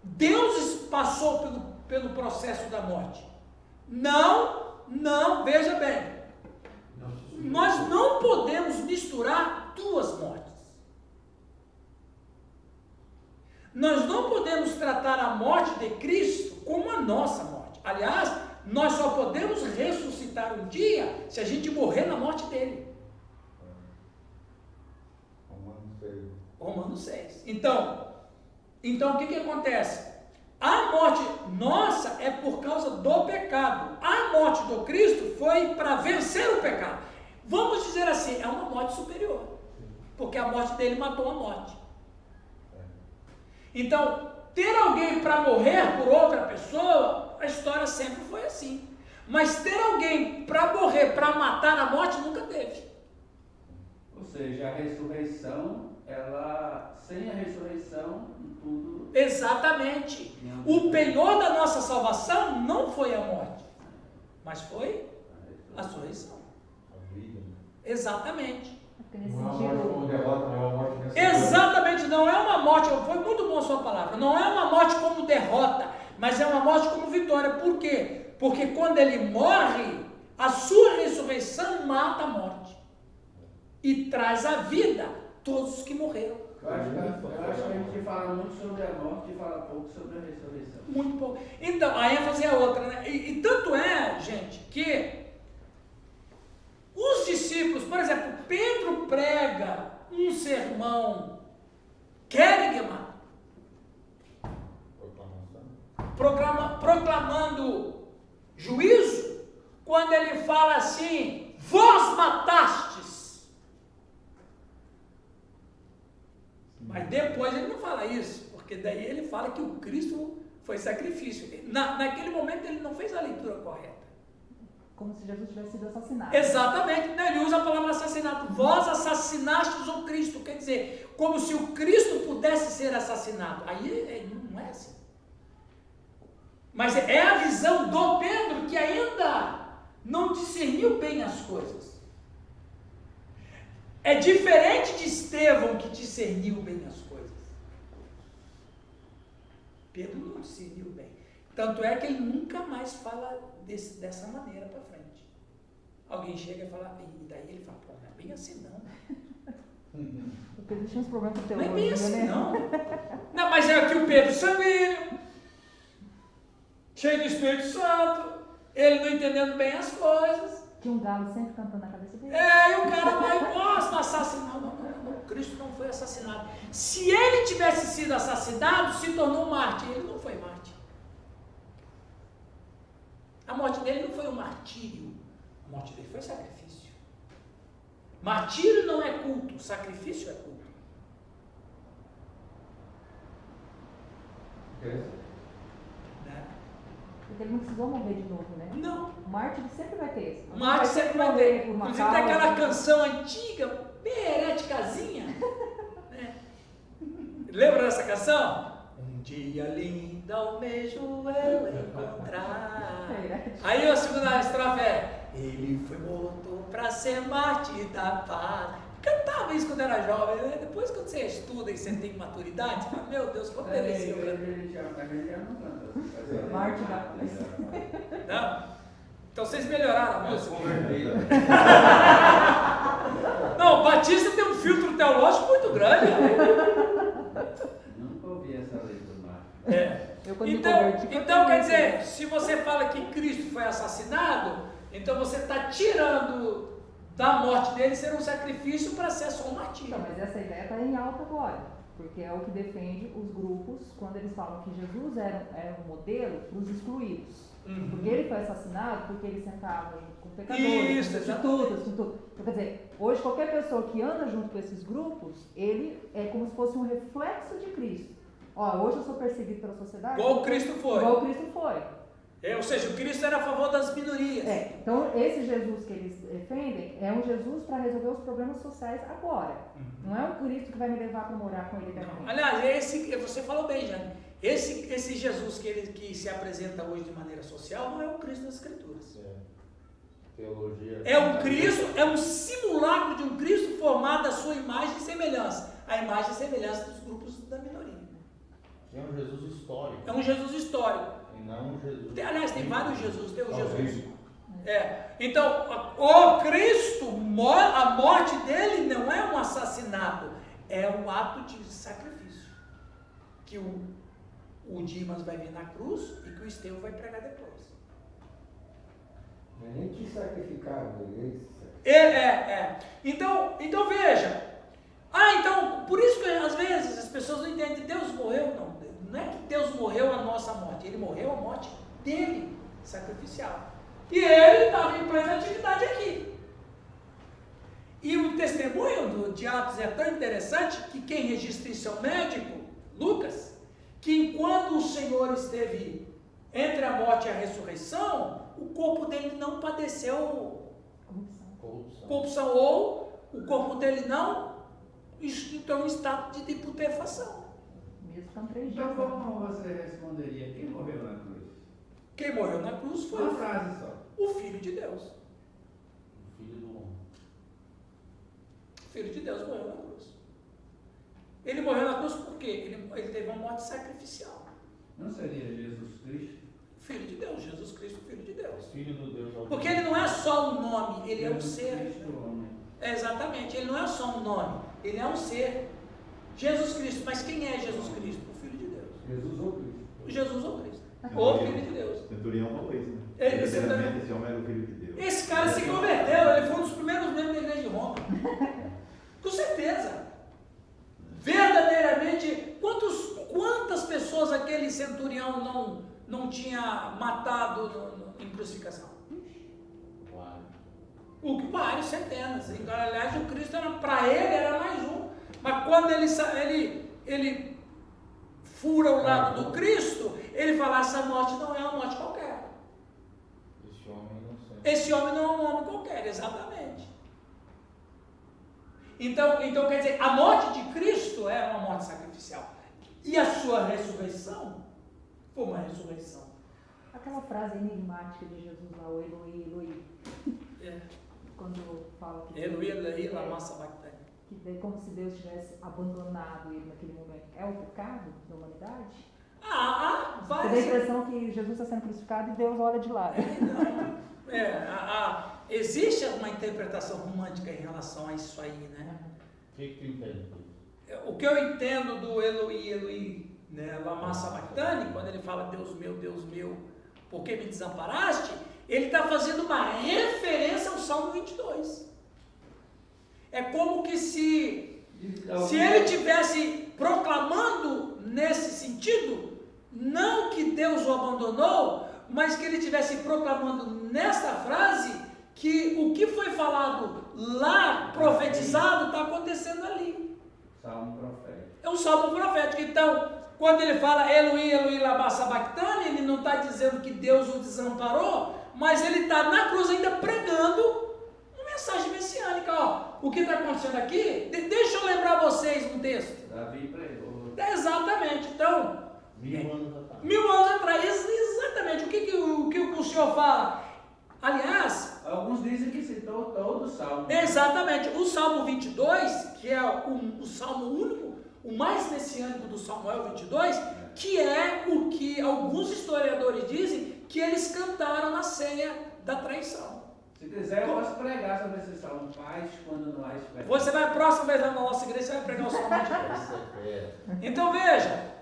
Deus passou pelo processo da morte. Não, veja bem. Nós não podemos misturar duas mortes. Nós não podemos tratar a morte de Cristo como a nossa morte. Aliás, nós só podemos ressuscitar um dia se a gente morrer na morte dele. Romanos 6. Então o que acontece? A morte nossa é por causa do pecado. A morte do Cristo foi para vencer o pecado. Vamos dizer assim, é uma morte superior. Porque a morte dele matou a morte. Então, ter alguém para morrer por outra pessoa, a história sempre foi assim. Mas ter alguém para morrer, para matar a morte, nunca teve. Ou seja, a ressurreição, sem a ressurreição, tudo... Exatamente. O penhor da nossa salvação não foi a morte, mas foi a ressurreição. Exatamente. Porque nesse Não é uma morte como sentido, derrota, não é uma morte vencedora. Exatamente, não é uma morte, foi muito bom a sua palavra, não é uma morte como derrota, mas é uma morte como vitória. Por quê? Porque quando ele morre, a sua ressurreição mata a morte e traz à vida todos os que morreram. Eu acho que a gente fala muito sobre a morte e fala pouco sobre a ressurreição. Muito pouco. Então, a ênfase é outra, né? E tanto é, gente, que os discípulos, por exemplo, Pedro prega um sermão querigma, proclamando juízo, quando ele fala assim: vós matastes. Mas depois ele não fala isso, porque daí ele fala que o Cristo foi sacrifício. Naquele momento ele não fez a leitura correta. como se Jesus tivesse sido assassinado. Exatamente, ele usa a palavra assassinato. Vós assassinastes o Cristo, quer dizer, como se o Cristo pudesse ser assassinado. Aí não é assim. Mas é a visão do Pedro que ainda não discerniu bem as coisas. É diferente de Estevão, que discerniu bem as coisas. Pedro não discerniu bem. Tanto é que ele nunca mais fala dessa maneira para frente. Alguém chega e fala, e daí ele fala, pô, não é bem assim não. O Pedro tinha uns problemas com Não é bem teologia, assim né? não. Não, mas é que o Pedro sanguíneo, cheio do Espírito Santo, ele não entendendo bem as coisas. Tinha um galo sempre cantando na cabeça dele. E o cara vai, posso assassinar. Não, Cristo não foi assassinado. Se ele tivesse sido assassinado, se tornou mártir. Ele não foi mártir. A morte dele não foi um martírio. A morte dele foi sacrifício. Martírio não é culto, sacrifício é culto. Né? Porque ele não precisou morrer de novo, né? Não. O mártir sempre vai ter isso. O mártir sempre vai ter. Por uma Inclusive tem aquela causa. canção antiga, bem heréticazinha. Né? Lembra dessa canção? Um dia lindo almejo eu encontrar. Aí a segunda estrofe é: ele foi morto para ser mártir da paz. Cantava isso quando era jovem, né? Depois quando você estuda e você tem maturidade, você fala, meu Deus, como mereceu. Mártir da paz. Não? Então vocês melhoraram a música. Não, o Batista tem um filtro teológico muito grande. Nunca ouvi essa letra do Marcos. Eu, quando me converti, Então quer dizer, se você fala que Cristo foi assassinado, então você está tirando da morte dele ser um sacrifício para ser só um martírio. Então, mas essa ideia está em alta agora, porque é o que defende os grupos quando eles falam que Jesus era um modelo para os excluídos. Porque ele foi assassinado porque ele sentava junto com pecadores, com prostitutas, com tudo. Então, quer dizer, hoje qualquer pessoa que anda junto com esses grupos, ele é como se fosse um reflexo de Cristo. Ó, hoje eu sou perseguido pela sociedade. Igual Cristo foi. Igual Cristo foi. Ou seja, o Cristo era a favor das minorias. Então, esse Jesus que eles defendem é um Jesus para resolver os problemas sociais agora. Não é um Cristo que vai me levar para morar com ele eternamente. Aliás, você falou bem, Jane. Esse Jesus que se apresenta hoje de maneira social não é o Cristo das Escrituras. Teologia. É um Cristo, é um simulacro de um Cristo formado à sua imagem e semelhança. A imagem e semelhança dos grupos da minoria. É um Jesus histórico. É um Jesus histórico. E não um Jesus. Aliás, tem vários Jesus. Tem o Talvez. Jesus. Então, o Cristo, a morte dele não é um assassinato, é um ato de sacrifício. Que o Dimas vai vir na cruz e que o Estevão vai pregar depois. Mas nem te sacrificaram, ele Então veja. Então, por isso que às vezes as pessoas não entendem que Deus morreu, não. Não é que Deus morreu a nossa morte, ele morreu a morte dele, sacrificial. E ele estava em plena atividade aqui. E o testemunho de Atos é tão interessante que quem registra isso é o médico, Lucas, que enquanto o Senhor esteve entre a morte e a ressurreição, o corpo dele não padeceu corrupção, ou o corpo dele não entrou em estado de putrefação. Mesmo com 3 dias. Então, como você responderia? Quem morreu na cruz? Quem morreu na cruz foi Uma frase só. o Filho de Deus. O Filho do Homem. O Filho de Deus morreu na cruz. Ele morreu na cruz por quê? Ele teve uma morte sacrificial. Não seria Jesus Cristo? Filho de Deus, Jesus Cristo, Filho de Deus. Filho do Deus Altíssimo. Porque ele não é só um nome, ele é um Jesus ser. Cristo, homem. Exatamente, ele não é só um nome, ele é um ser. Jesus Cristo, mas quem é Jesus Cristo? O Filho de Deus. Jesus ou Cristo? Jesus ou Cristo. Ou Filho de Deus. O centurião falou isso, né? Ele- Verdadeiramente, esse homem era o filho de Deus. Esse cara se converteu, ele foi um dos primeiros membros da igreja de Roma. Com certeza. Verdadeiramente, quantas pessoas aquele centurião não tinha matado em crucificação? Vários, centenas. Aliás, o Cristo, para ele, era mais um. Mas quando ele fura o lado do Cristo, ele fala, essa morte não é uma morte qualquer. Esse homem não sei. Esse homem não é um homem qualquer, exatamente. Então quer dizer, a morte de Cristo é uma morte sacrificial. E a sua ressurreição foi uma ressurreição. Aquela frase enigmática de Jesus lá, o Eloi, Eloi, É. quando fala que Eloi, Eloi, lama sabachthani. que é como se Deus tivesse abandonado ele naquele momento. É o pecado da humanidade? Você dá a Várias. impressão que Jesus está sendo crucificado e Deus olha de lado. Existe uma interpretação romântica em relação a isso aí, né? O que tu entende? O que eu entendo do Eloi, Eloi, né, lama sabachthani, quando ele fala Deus meu, por que me desamparaste? Ele está fazendo uma referência ao Salmo 22. É como que se ele tivesse proclamando nesse sentido, não que Deus o abandonou, mas que ele estivesse proclamando nessa frase que o que foi falado lá, profetizado, está acontecendo ali. Salmo profético. É um salmo profético. Então, quando ele fala Eloi, Eloi, lama sabachthani, ele não está dizendo que Deus o desamparou, mas ele está na cruz ainda pregando uma mensagem messiânica. Ó, o que está acontecendo aqui? Deixa eu lembrar vocês um texto. Davi pregou. Exatamente. Então, 1000 anos atrás. 1000 anos atrás, exatamente. O que o senhor fala? Aliás, Alguns dizem que citou todo o salmo. exatamente, o Salmo 22, que é o salmo único, o mais messiânico do Samuel 22, que é o que alguns historiadores dizem que eles cantaram na ceia da traição. Se quiser, eu posso pregar sobre esse salmo. Paz quando não há esperança. Você vai, a próxima vez lá na nossa igreja, você vai pregar o Salmo 22. Isso é fera. Então veja,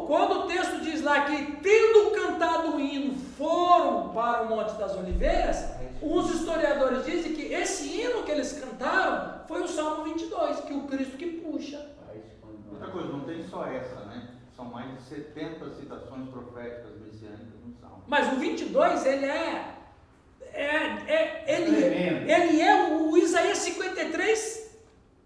quando o texto diz lá que, tendo cantado o hino, foram para o Monte das Oliveiras, os historiadores dizem que esse hino que eles cantaram foi o Salmo 22, que o Cristo que puxa. Paz quando não há Outra coisa, não tem só essa, né? São mais de 70 citações proféticas messiânicas no Salmo. Mas o 22, ele Tremendo. é o Isaías 53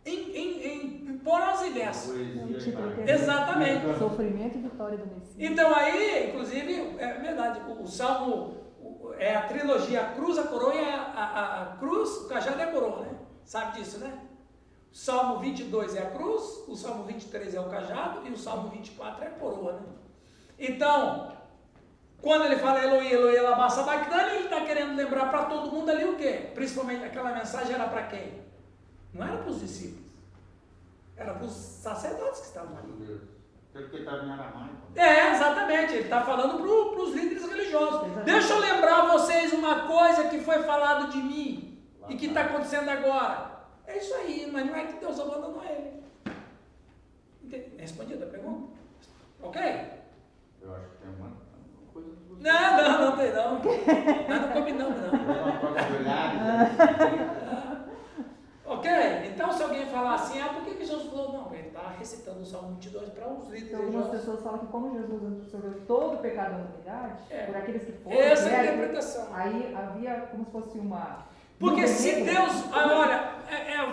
em prosa e verso. Poesia Tipo, e que- Exatamente. Sofrimento e vitória do Messias. Então aí, inclusive, é verdade, o Salmo é a trilogia, a cruz, a coroa e a cruz, o cajado e a coroa, né? Sabe disso, né? O Salmo 22 é a cruz, o Salmo 23 é o cajado e o Salmo 24 é a coroa, né? Então, quando ele fala Eloi, Eloi, lama sabachthani, ele está querendo lembrar para todo mundo ali o quê? Principalmente aquela mensagem era para quem? Não era para os discípulos, era para os sacerdotes que estavam ali. Meu Deus. Aquele que estava em aramaico. Exatamente, ele está falando para os líderes religiosos. Deixa eu lembrar vocês uma coisa que foi falado de mim e que está acontecendo agora. É isso aí, mas não é que Deus abandonou ele. Respondida a pergunta? Ok? Eu acho que tem uma coisa que você... Não tem não. Nós não combinamos não. Tem uma troca de olhares. Ok? Então se alguém falar assim, por que Jesus falou? Não, ele está recitando o Salmo 22 para os líderes Então, algumas religiosos. pessoas falam que como Jesus absorveu todo o pecado da humanidade, por aqueles que foram, Essa é a né, interpretação. aí havia como se fosse uma... Porque se movimento- Deus, olha,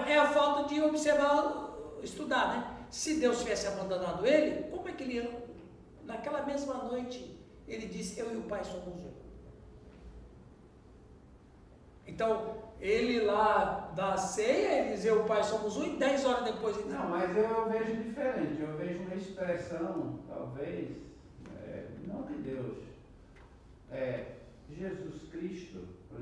é a falta de observar, estudar, né? Se Deus tivesse abandonado ele, como é que ele ia? Naquela mesma noite, ele disse, eu e o Pai somos um. Então, ele lá da ceia, ele dizia, eu e o Pai somos um, e 10 horas depois ele Não, mas eu vejo diferente. Eu vejo uma expressão, talvez, não de Deus. Jesus Cristo,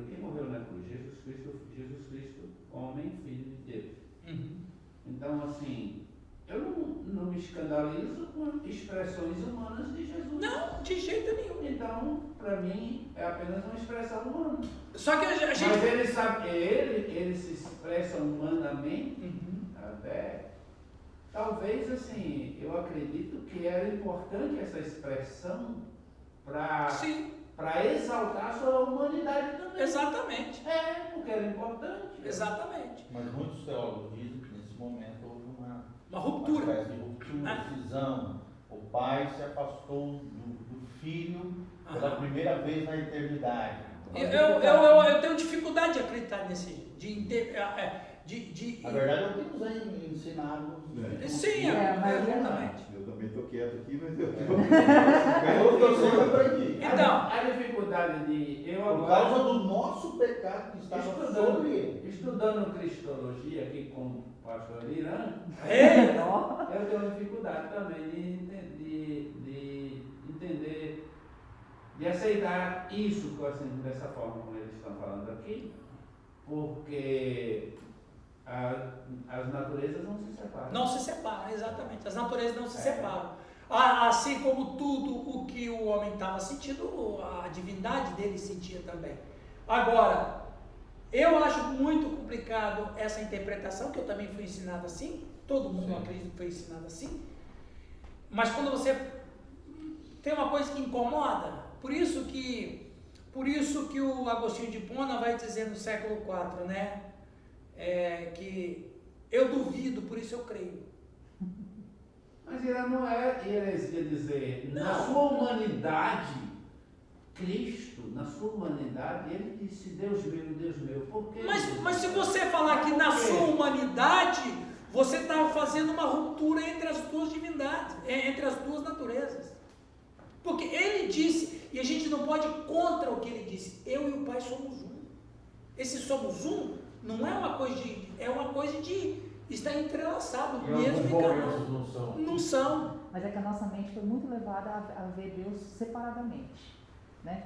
quem morreu na cruz? Jesus Cristo, homem, filho de Deus. Uhum. Então, assim, eu não me escandalizo com expressões humanas de Jesus. Não, de jeito nenhum. Então, para mim, é apenas uma expressão humana. Só que a gente... Mas ele sabe, ele se expressa humanamente, Uhum. até. Talvez, assim, eu acredito que era importante essa expressão Sim, para exaltar a sua humanidade também. exatamente. Porque era importante. Exatamente. Mas muitos teólogos dizem que nesse momento houve uma Uma ruptura. espécie de ruptura, cisão. O pai se afastou do filho pela primeira vez na eternidade. Eu tenho dificuldade de acreditar nesse, Na verdade, é o que nos é ensinado. Sim, exatamente. Eu também estou quieto aqui, mas eu É o que eu sempre aprendi. Então, A dificuldade de eu Por agora, causa do nosso pecado que estava sobre ele. estudando cristologia aqui com o pastor Irã, eu tenho dificuldade também de entender de aceitar isso assim, dessa forma como eles estão falando aqui, porque as naturezas não se separam. Não se separam, exatamente. As naturezas não se separam. Assim como tudo o que o homem estava sentindo, a divindade dele sentia também. Agora, eu acho muito complicado essa interpretação, que eu também fui ensinado assim, todo mundo acredita que foi ensinado assim, mas quando você tem uma coisa que incomoda, por isso que o Agostinho de Hipona vai dizer no século IV, né, que eu duvido, por isso eu creio. Mas ele não é heresia dizer, na Não. sua humanidade, Cristo, na sua humanidade, ele disse, Deus meu, por quê? Mas se você falar que na sua humanidade, você está fazendo uma ruptura entre as duas divindades, entre as duas naturezas. Porque ele disse, e a gente não pode ir contra o que ele disse, eu e o Pai somos um. Esse somos um não é uma coisa de, é uma coisa de estar entrelaçado, E mesmo alguns encarnado. momentos não são. Não são. Mas é que a nossa mente foi muito levada a ver Deus separadamente, né?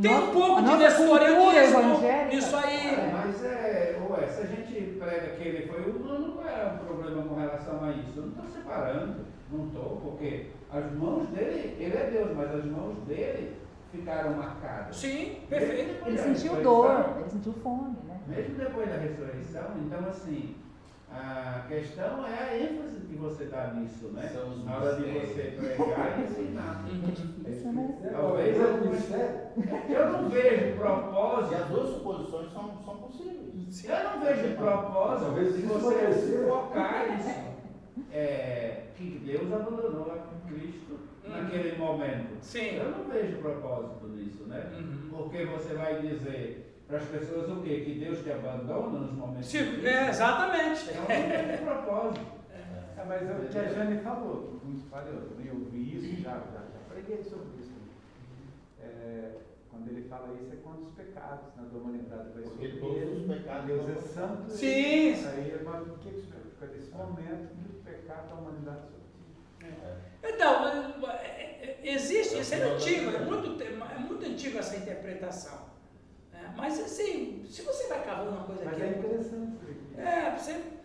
Tem um pouco a de nossa cultura nestorianismo evangélica- nisso aí. Mas se a gente prega que ele foi humano, qual é o problema com relação a isso? Eu não estou separando, não estou, porque as mãos dele, ele é Deus, mas as mãos dele ficaram marcadas. Sim, perfeito. Ele sentiu dor, ele sentiu fome, né? Mesmo depois da ressurreição, então assim, a questão é a ênfase que você dá nisso, né? São os Na hora de mistérios. você pregar e ensinar. É difícil, né? Talvez eu não vejo E propósito. as duas suposições são possíveis. Eu não vejo propósito Talvez de isso você parecer. focar isso. Que Deus abandonou a Cristo naquele momento. Sim. Eu não vejo propósito nisso, né? Porque você vai dizer para as pessoas o quê? Que Deus te abandona nos momentos Sim, difíceis? exatamente. Então não vejo propósito. Mas é o que a Jane falou, como falei, eu também ouvi isso, já preguei sobre isso. Quando ele fala isso, é quando os pecados da humanidade vai Porque sobre todos ele. os pecados Deus vão- é santo. Sim. Aí, mas o que fica desse momento do pecado da humanidade sobre ti? Então, existe, isso é antigo, é muito antigo essa interpretação. Né? Mas assim, se você vai cavando uma coisa Mas aqui. é interessante isso aqui.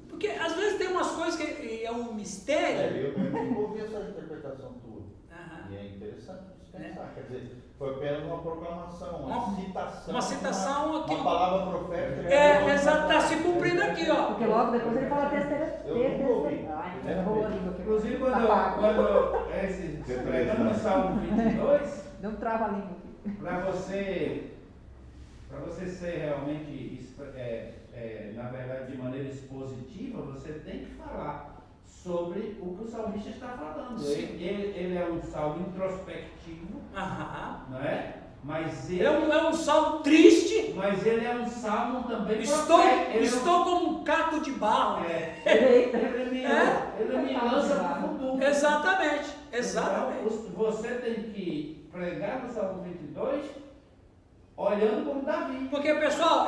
Porque às vezes tem umas coisas que é um mistério. Eu ouvi essa interpretação tua. Aham. E é interessante pensar. Quer dizer, foi apenas uma proclamação, uma citação. Uma citação aqui. Uma palavra profética. Exato, está se cumprindo aqui, ó. Porque logo depois ele fala Eu nunca ouvi. Ai, roubou a língua aqui. Inclusive, Tá pago. quando pregando no Salmo 22, Deu um trava-língua aqui. para você ser realmente, na verdade, de maneira expositiva, você tem que falar sobre o que o salmista está falando. Ele é um salmo introspectivo, Aham. não é? Mas ele, É um salmo triste. mas ele é um salmo também Estou profético. como um caco de barro. Ele me É? lança para o futuro. Exatamente. Então, você tem que pregar no Salmo 22 olhando como Davi. Porque, pessoal,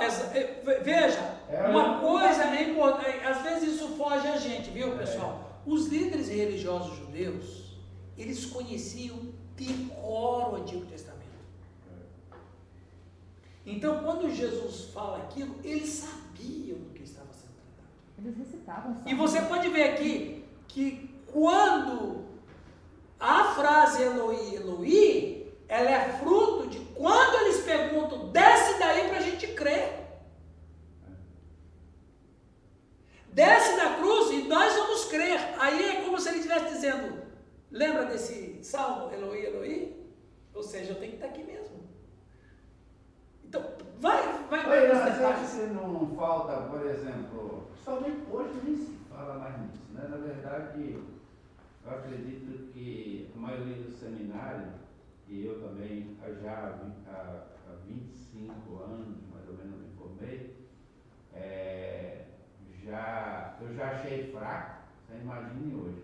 veja, uma coisa é importante, às vezes isso foge a gente, viu, pessoal? Os líderes religiosos judeus, eles conheciam de cor o Antigo Testamento. Então, quando Jesus fala aquilo, eles sabiam do que estava sendo tratado. Eles recitavam. E você pode ver aqui que quando a frase Eloi, Eloi, ela é fruto de quando eles perguntam, desce daí para a gente crer. Desce da cruz e nós vamos crer. Aí é como se ele estivesse dizendo, lembra desse salmo, Eloi, Eloi? Ou seja, eu tenho que estar aqui mesmo. Então, vai Você nesse acha que não falta, por exemplo, somente hoje nem se fala mais nisso, né? Na verdade, eu acredito que a maioria do seminário, e eu também já há 25 anos, mais ou menos, me formei, eu já achei fraco, você imagine hoje,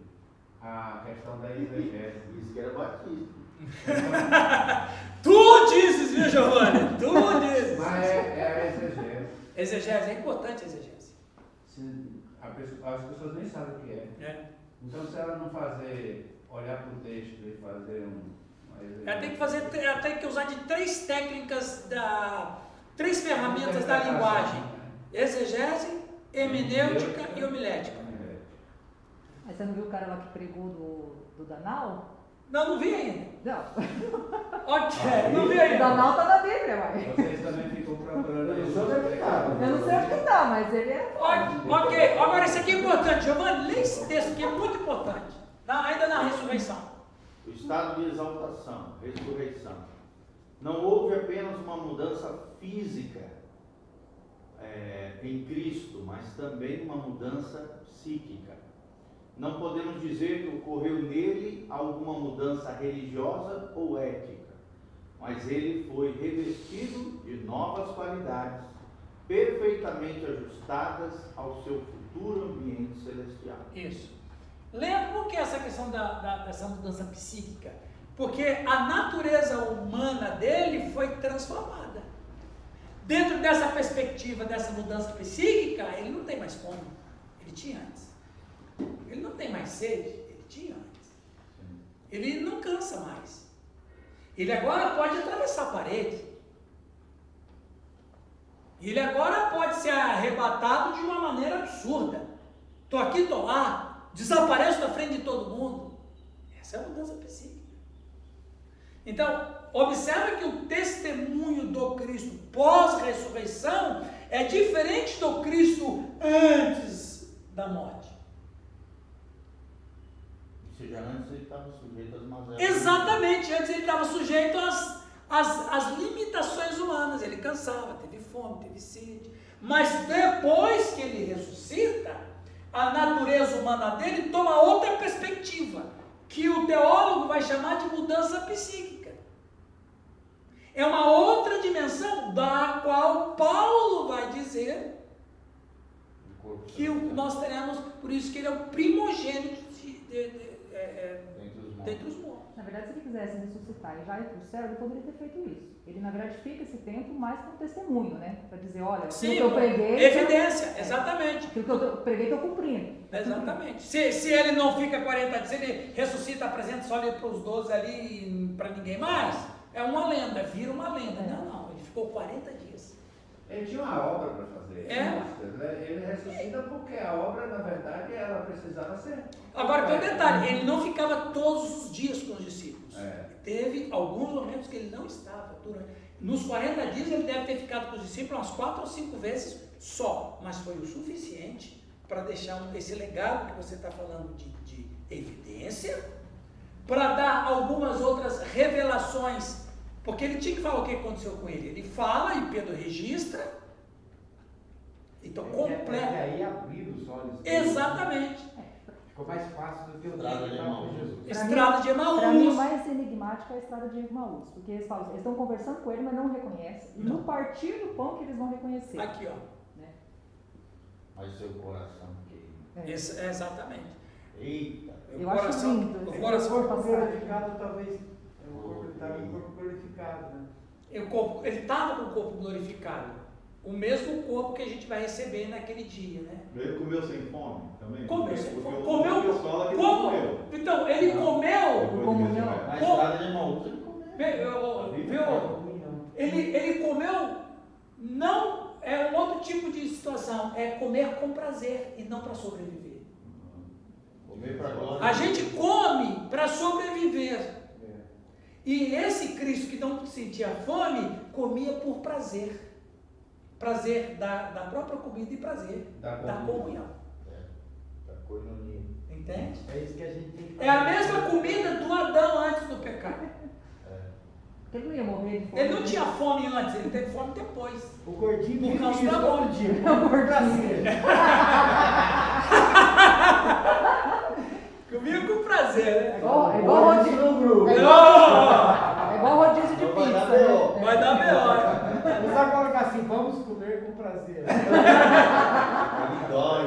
a questão da exegese. Isso que era batista. Tu dizes, viu, Giovanni? Tu dizes. Mas é a exegese. Exegese, é importante a exegese. As pessoas nem sabem o que é. Então, se ela não olhar para o texto e fazer uma Ela tem que usar de 3 técnicas, 3 ferramentas da linguagem: exegese, hermenêutica e homilética. Mas você não viu o cara lá que pregou do Danal? Não vi ainda. Não. Ok, não vi O ainda. Danal tá na Bíblia, uai. Vocês também ficam procurando aí. Eu sou deputado. Eu não sei onde que tá, mas ele é. Ok, agora isso aqui é importante. Giovanni, lê esse texto aqui, é muito importante. Ainda na ressurreição. O estado de exaltação, ressurreição. Não houve apenas uma mudança física em Cristo, mas também uma mudança psíquica. Não podemos dizer que ocorreu nele alguma mudança religiosa ou ética, mas ele foi revestido de novas qualidades, perfeitamente ajustadas ao seu futuro ambiente celestial. Isso. Lembra por que essa questão dessa mudança psíquica? Porque a natureza humana dele foi transformada. Dentro dessa perspectiva, dessa mudança psíquica, ele não tem mais fome. Ele tinha antes. Ele não tem mais sede. Ele tinha antes. Ele não cansa mais. Ele agora pode atravessar a parede. Ele agora pode ser arrebatado de uma maneira absurda. Estou aqui, estou lá, desapareço da frente de todo mundo. Essa é a mudança psíquica. Então, observa que o testemunho do Cristo pós-ressurreição é diferente do Cristo antes da morte. Ou seja, antes ele estava sujeito às mazelas. Exatamente, antes ele estava sujeito às limitações humanas, ele cansava, teve fome, teve sede. Mas depois que ele ressuscita, a natureza humana dele toma outra perspectiva, que o teólogo vai chamar de mudança psíquica. É uma outra dimensão da qual Paulo vai dizer que nós teremos, por isso que ele é o primogênito dentre os mortos. Na verdade, se ele quisesse ressuscitar e já ir para o céu, ele poderia ter feito isso. Ele, na verdade, fica esse tempo mais como testemunho, né? Para dizer, olha, Sim, aquilo que eu preguei... evidência, exatamente. Aquilo que eu preguei, estou cumprindo. Exatamente. Se ele não fica 40 dias, se ele ressuscita, apresenta só ali para os 12 ali e para ninguém mais, é uma lenda, vira uma lenda. Não, ele ficou 40 dias. Ele tinha uma obra para fazer. Ele ressuscita porque a obra, na verdade, ela precisava ser. Agora tem um detalhe, ele não ficava todos os dias com os discípulos. Teve alguns momentos que ele não estava. Nos 40 dias ele deve ter ficado com os discípulos umas 4 ou 5 vezes só, mas foi o suficiente para deixar esse legado que você está falando de evidência, para dar algumas outras revelações, porque ele tinha que falar o que aconteceu com ele. Ele fala e Pedro registra, então completo. E aí abrir os olhos. Exatamente. Ficou mais fácil do que o Estrada de Emaús. Jesus. Estrada de Emaús. Para mim, o mais enigmático é a estrada de Emaús, porque eles falam, eles estão conversando com ele, mas não reconhecem. E no partir do pão que eles vão reconhecer. Aqui, ó. Né? Mas seu coração queima. Exatamente. Eita. Eu acho lindo. O O coração corpo glorificado talvez. O corpo estava com o corpo glorificado, né? ele estava com o corpo glorificado. O mesmo corpo que a gente vai receber naquele dia, né? Ele comeu sem fome também? Comeu sem Porque fome. o Comeu. Deus fala que ele Como? comeu. Então, ele Não. comeu. Depois de Comunhão. ressurreto. Na estrada de Emaús ele comeu. Ele comeu, não é um outro tipo de situação, é comer com prazer e não para sobreviver. Comer para glória. A gente come para sobreviver. E esse Cristo que não sentia fome, comia por prazer. Prazer da própria comida e prazer da comunhão. Da coinonia. Entende? É isso que a gente tem que É a mesma comida do Adão antes do pecado. Porque ele não ia morrer de fome. Ele não tinha fome antes, ele teve fome depois. O gordinho Por vive causa isso da todo morte. dia. É o gordinho. Prazer. Comia com prazer, né? É igual rodízio. Não! É igual rodízio de Vai dar pizza. B.O. Né? Vai dar melhor. Vamos só colocar assim, vamos comer com prazer. Ele dói.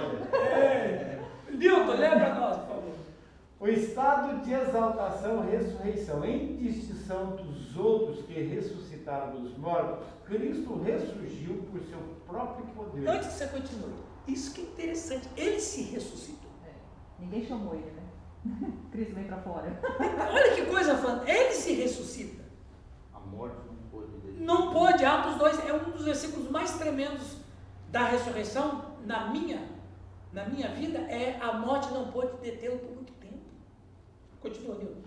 Nilton, lembra nós, por favor. O estado de exaltação e ressurreição, em distinção dos outros que ressuscitaram dos mortos, Cristo ressurgiu por seu próprio poder. Antes que você continue, isso que é interessante, ele se ressuscitou. Ninguém chamou ele, né? Cristo vem para fora. Olha que coisa fantástica. Ele se ressuscita. A morte não pôde decidir. Não pôde, Atos 2 é um dos versículos mais tremendos da ressurreição na minha vida, é a morte não pôde detê-lo por muito tempo. Continua, Nilton.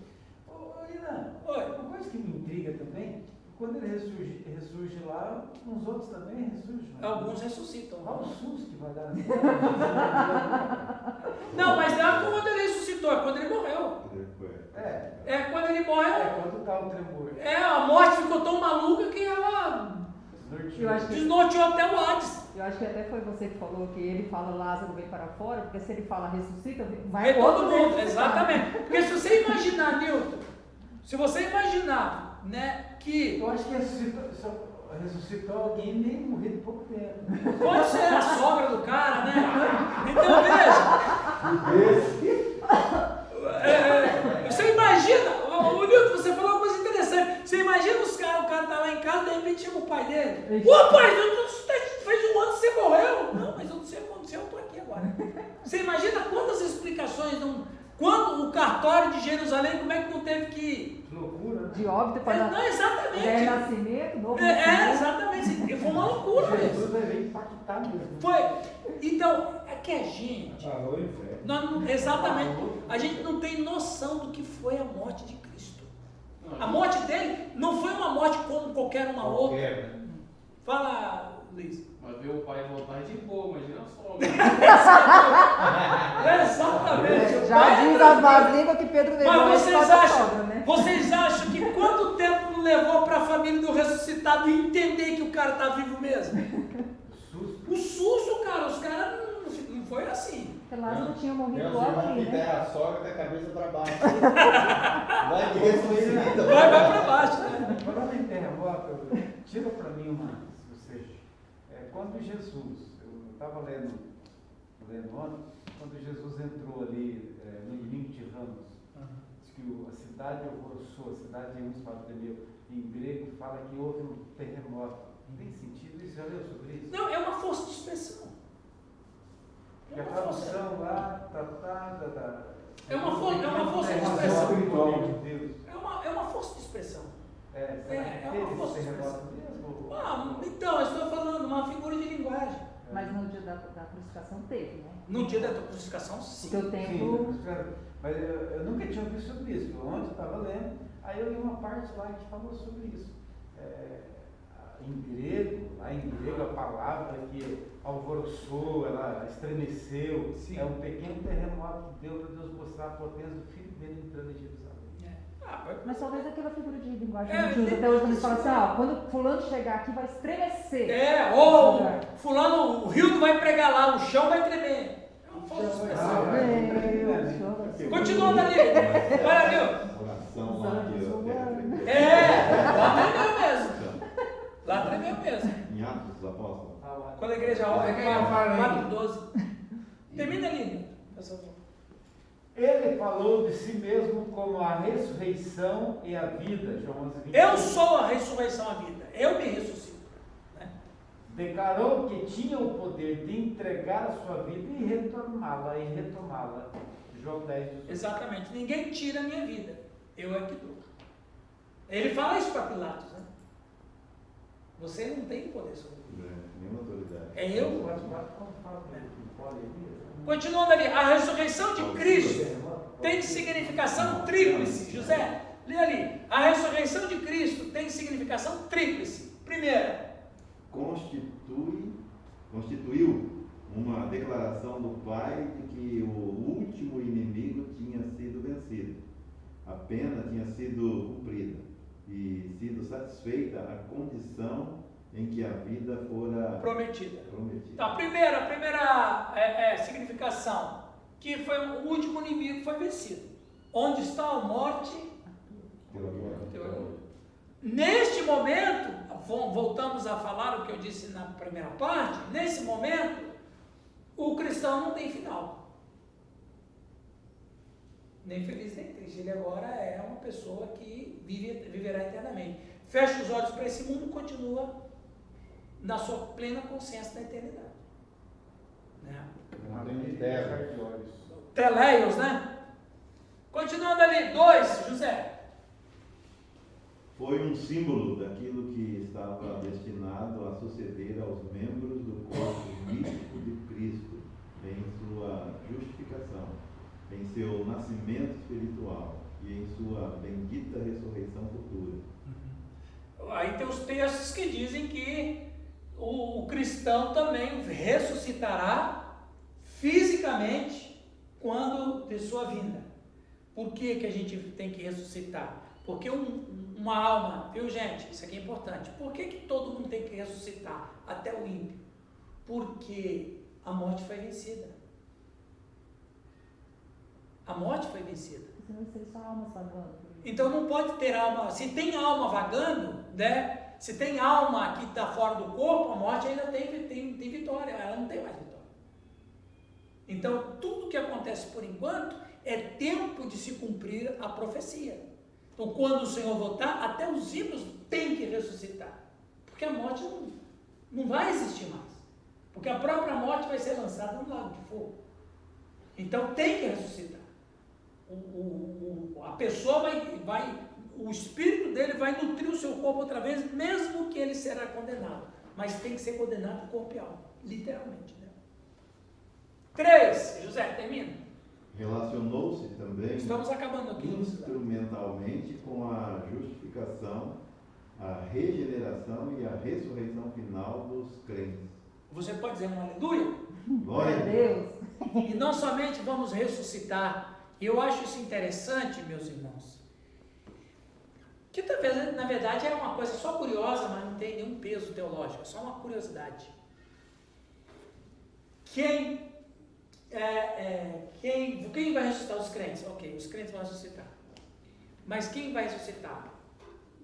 Ô, Irã, Oi. uma coisa que me intriga também, quando ele ressurge lá, uns outros também ressurgem. Né? Alguns ressuscitam. Olha o susto que vai dar. Não, mas não é quando ele ressuscitou, é quando ele morreu. É quando ele morreu. Quando está o tremor. A morte ficou tão maluca que ela Eu acho que desnorteou até o Hades. Eu acho que até foi você que falou que ele fala Lázaro vem para fora, porque se ele fala ressuscita, Vê vai todo outro mundo, ressuscitar. exatamente. Porque se você imaginar, Newton, se você imaginar, né, que Eu acho que ressuscitou alguém nem morrido há pouco tempo. pode ser a sogra do cara, né? Então veja. Você imagina, o Newton, você falou uma coisa interessante. Você imagina o cara tá lá em casa, de repente chega o pai dele. Ô pai, faz um ano que você morreu. Não, mas eu não sei o que aconteceu, eu tô aqui agora. Você imagina quantas explicações, quando o cartório de Jerusalém, como é que não teve que ir? Loucura, né? De óbito para Não, exatamente. nascimento, novo nascimento. Exatamente. Foi uma loucura mesmo. Jesus vai impactar mesmo. Foi. Então, é que a gente, Falou inferno. exatamente, a gente não tem noção do que foi a morte de Cristo. A morte dele não foi uma morte como qualquer uma outra. Qualquer, né? Fala, Luiz. Mas ver o pai voltar de boa, imagina só. Exatamente. O Já pai diz é as más línguas que Pedro levou Mas esse sogra, né? vocês acham que quanto tempo não levou para a família do ressuscitado entender que o cara está vivo mesmo? O susto, cara, os caras não foi assim. Porque Lázaro tinha morrido Tem uns logo irmãos ali, que né? enterra a sogra com a cabeça para baixo. Vai que ressuscita. Vai para baixo, né? Falando em terremoto, tira para mim uma. Quando Jesus, eu estava lendo ontem, quando Jesus entrou ali no domingo de Ramos, diz que a cidade alvoroçou, a cidade em uns falam em grego fala que houve um terremoto. Não tem sentido isso? Já leu sobre isso? Não, é uma força de expressão. E a tradução lá, tratada da. É uma força de expressão. É uma força de expressão. É uma força de expressão mesmo? Então, eu estou falando uma figura de linguagem. Mas no dia da crucificação teve, né? No dia da crucificação, sim. Porque o tempo... Sim, mas eu nunca tinha ouvido sobre isso. Ontem eu estava lendo, aí eu li uma parte lá que falou sobre isso. Lá em grego, a palavra que alvoroçou, ela estremeceu, Sim. é um pequeno terremoto que deu para Deus mostrar a potência do Filho dele entrando em Jerusalém. Mas talvez aquela figura de linguagem que a gente usa até hoje, quando eles falam assim, quando fulano chegar aqui vai estremecer. Ou fulano, o rio não vai pregar lá, o chão vai tremer. É uma força de expressão. Continua, Danilo. Vai, Danilo. Oração lá que eu Lá tremeu mesmo. Lá tremeu mesmo. Em Atos dos Apóstolos. Quando a igreja olha, É que eu falei. 4:12. Termina ali. Ele falou de si mesmo como a ressurreição e a vida, João 11:21. Eu sou a ressurreição e a vida. Eu me ressuscito. Né? Declarou que tinha o poder de entregar a sua vida e retomá-la, João 10:18. Exatamente. Ninguém tira a minha vida. Eu é que dou. Ele fala isso para Pilatos, né? Você não tem poder sobre mim. Nenhuma autoridade. É eu. Como fala Continuando ali, a ressurreição de Cristo tem significação tríplice. José, lê ali. A ressurreição de Cristo tem significação tríplice. Primeira, constituiu uma declaração do Pai de que o último inimigo tinha sido vencido. A pena tinha sido cumprida e sido satisfeita a condição em que a vida fora prometida. prometida. A primeira significação, que foi o último inimigo que foi vencido. Onde está a morte? Neste momento, voltamos a falar o que eu disse na primeira parte, nesse momento, o cristão não tem final. Nem feliz nem triste. Ele agora é uma pessoa que viverá eternamente. Fecha os olhos para esse mundo e continua na sua plena consciência da eternidade. Né? Não tem mistério. Teleios, né? Continuando ali, 2, José. Foi um símbolo daquilo que estava destinado a suceder aos membros do corpo místico de Cristo em sua justificação, em seu nascimento espiritual e em sua bendita ressurreição futura. Aí tem os textos que dizem que o cristão também ressuscitará fisicamente quando de sua vinda. Por que a gente tem que ressuscitar? Porque uma alma, viu gente, isso aqui é importante, por que todo mundo tem que ressuscitar, até o ímpio? Porque a morte foi vencida. A morte foi vencida. Você não sei só almas vagando. Então não pode ter alma, se tem alma vagando, né? Se tem alma que está fora do corpo, a morte ainda tem vitória, ela não tem mais vitória. Então tudo que acontece por enquanto é tempo de se cumprir a profecia. Então quando o Senhor voltar, até os ímpios têm que ressuscitar, porque a morte não vai existir mais, porque a própria morte vai ser lançada no lago de fogo. Então tem que ressuscitar. A pessoa o espírito dele vai nutrir o seu corpo outra vez, mesmo que ele será condenado, mas tem que ser condenado corpo e alma, literalmente, né? 3, José, termina. Relacionou-se também Estamos acabando aqui. instrumentalmente com a justificação, a regeneração e a ressurreição final dos crentes. Você pode dizer um aleluia? Glória a Deus. E não somente vamos ressuscitar, e eu acho isso interessante, meus irmãos, que talvez, na verdade, é uma coisa só curiosa, mas não tem nenhum peso teológico, é só uma curiosidade. Quem vai ressuscitar? Os crentes? Ok, os crentes vão ressuscitar. Mas quem vai ressuscitar?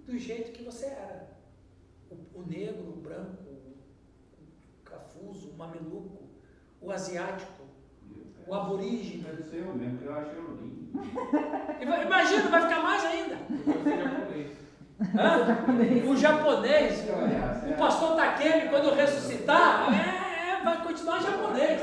Do jeito que você era. O negro, o branco, o cafuso, o mameluco, o asiático, o aborígene. Deve ser eu mesmo, que eu acho eu lindo. Imagina, vai ficar mais ainda. O japonês, o pastor Takemi, quando ressuscitar, vai continuar japonês.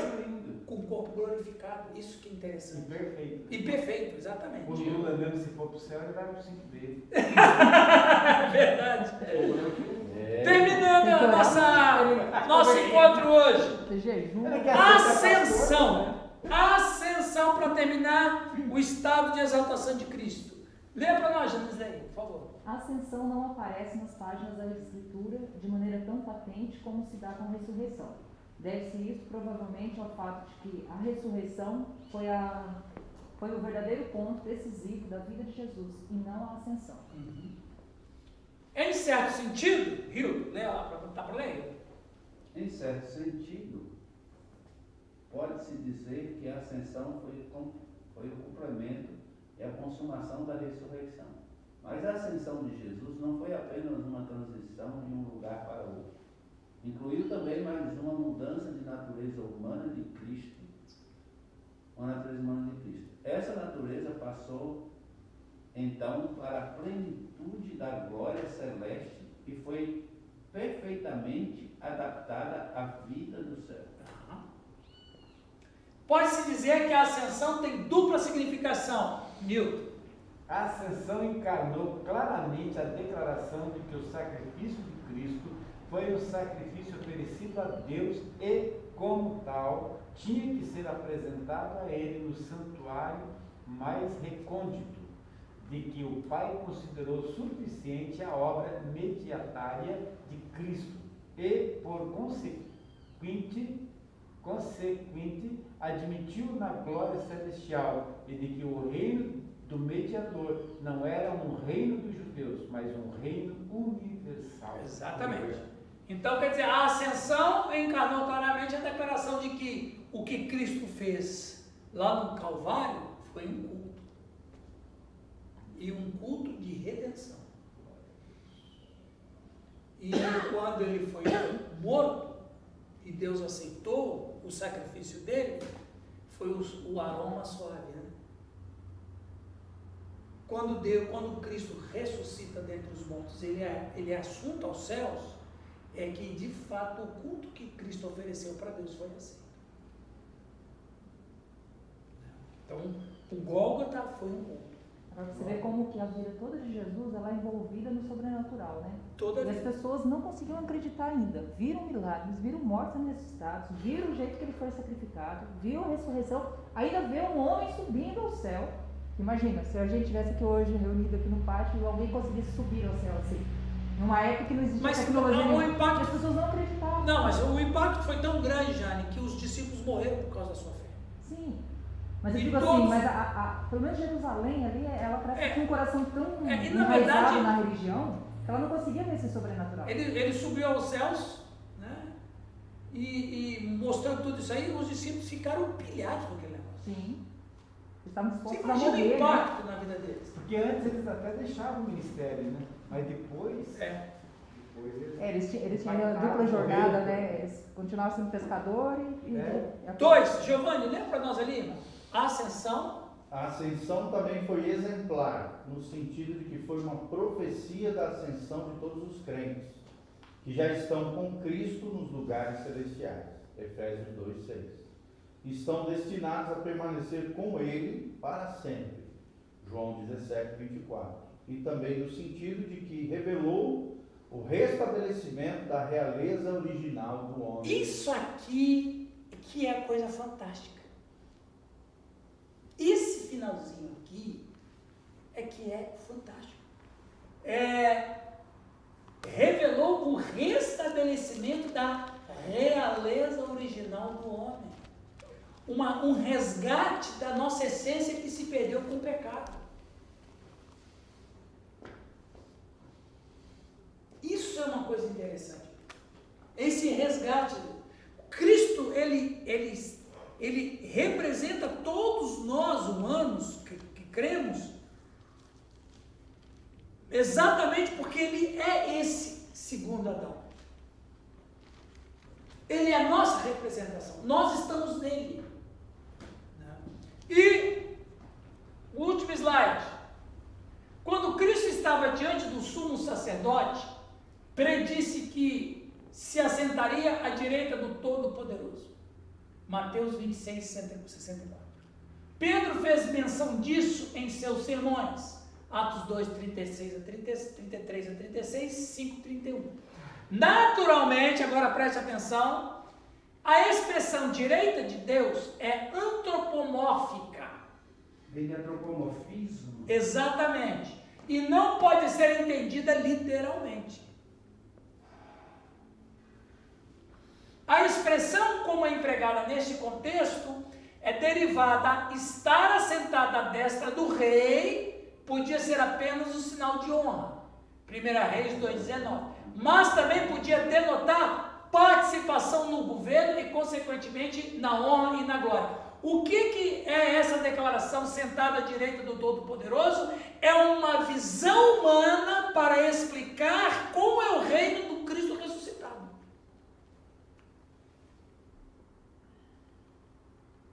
Com o corpo glorificado, isso que é interessante. Imperfeito. Imperfeito, exatamente. O Lula mesmo, se for pro céu, ele vai pro 5B. É verdade. Terminando nosso encontro hoje. Jejum. Ascensão para terminar o estado de exaltação de Cristo. Leia para nós, Janice, aí, por favor. A ascensão não aparece nas páginas da Escritura de maneira tão patente como se dá com a ressurreição. Deve-se isso provavelmente ao fato de que a ressurreição foi o verdadeiro ponto decisivo da vida de Jesus e não a ascensão. Em certo sentido, Rio, leia lá, tá para ler. Em certo sentido, pode-se dizer que a ascensão foi o complemento e a consumação da ressurreição. Mas a ascensão de Jesus não foi apenas uma transição de um lugar para outro. Incluiu também mais uma mudança de natureza humana de Cristo. Uma natureza humana de Cristo. Essa natureza passou, então, para a plenitude da glória celeste e foi perfeitamente adaptada à vida do céu. Pode-se dizer que a ascensão tem dupla significação, Newton. A ascensão encarnou claramente a declaração de que o sacrifício de Cristo foi um sacrifício oferecido a Deus e, como tal, tinha que ser apresentado a Ele no santuário mais recôndito, de que o Pai considerou suficiente a obra mediatária de Cristo e, por consequente, admitiu na glória celestial e de que o reino do mediador não era um reino dos judeus, mas um reino universal. Exatamente. Então, quer dizer, a ascensão encarnou claramente a declaração de que o que Cristo fez lá no Calvário foi um culto. E um culto de redenção. E quando ele foi morto, e Deus aceitou o sacrifício dele, foi o aroma suave, né? Quando Cristo ressuscita dentre os mortos, ele é assunto aos céus, é que de fato o culto que Cristo ofereceu para Deus foi aceito. Então Então, o Gólgota foi um culto. Para você ver como que a vida toda de Jesus ela é envolvida no sobrenatural, né? Toda E as vida. pessoas não conseguiam acreditar ainda. Viram milagres, viram mortos sendo ressuscitados, viram o jeito que ele foi sacrificado, viram a ressurreição, ainda vê um homem subindo ao céu. Imagina, se a gente estivesse aqui hoje reunido aqui no pátio e alguém conseguisse subir ao céu assim. Numa época que não existia Mas tecnologia o nenhuma, impacto- as pessoas não acreditavam. Não, mas o impacto foi tão grande, Jane, que os discípulos morreram por causa da sua fé. Sim. Mas eu E digo todos- assim, mas pelo menos Jerusalém ali, ela parece que tinha um coração tão e na enraizado verdade- na religião, que ela não conseguia ver esse sobrenatural. Ele subiu aos céus, né? E mostrando tudo isso aí, os discípulos ficaram pilhados com aquele negócio. Sim. Eles estavam Você dispostos a imagina o morrer. Né? impacto na vida deles. Porque antes eles até deixavam o ministério, né? Mas depois, É. depois eles... Eles tinham Impactaram, dupla jornada, morreram. né? Eles continuavam sendo pescador e... É. 2, Giovanni, lembra para nós ali, irmão? A ascensão. A ascensão também foi exemplar, no sentido de que foi uma profecia da ascensão de todos os crentes, que já estão com Cristo nos lugares celestiais. Efésios 2:6. Estão destinados a permanecer com Ele para sempre. João 17:24. E também no sentido de que revelou o restabelecimento da realeza original do homem. Isso aqui que é a coisa fantástica. Esse finalzinho aqui é que é fantástico. Revelou o restabelecimento da realeza original do homem. Um resgate da nossa essência que se perdeu com o pecado. Isso é uma coisa interessante. Esse resgate. Cristo, ele representa todos nós humanos que cremos, exatamente porque ele é esse segundo Adão. Ele é a nossa representação. Nós estamos nele. E o último slide. Quando Cristo estava diante do sumo sacerdote, predisse que se assentaria à direita do Todo-Poderoso. Mateus 26, 64. Pedro fez menção disso em seus sermões. Atos 2, 33 a 36, 5, 31. Naturalmente, agora preste atenção, a expressão direita de Deus é antropomórfica. Vem de antropomorfismo. Exatamente. E não pode ser entendida literalmente. A expressão como é empregada neste contexto é derivada estar assentado à destra do rei, podia ser apenas um sinal de honra. 1 Reis 2,19. Mas também podia denotar participação no governo e, consequentemente, na honra e na glória. O que é essa declaração sentada à direita do Todo-Poderoso? É uma visão humana para explicar como é o reino do Cristo ressuscitado.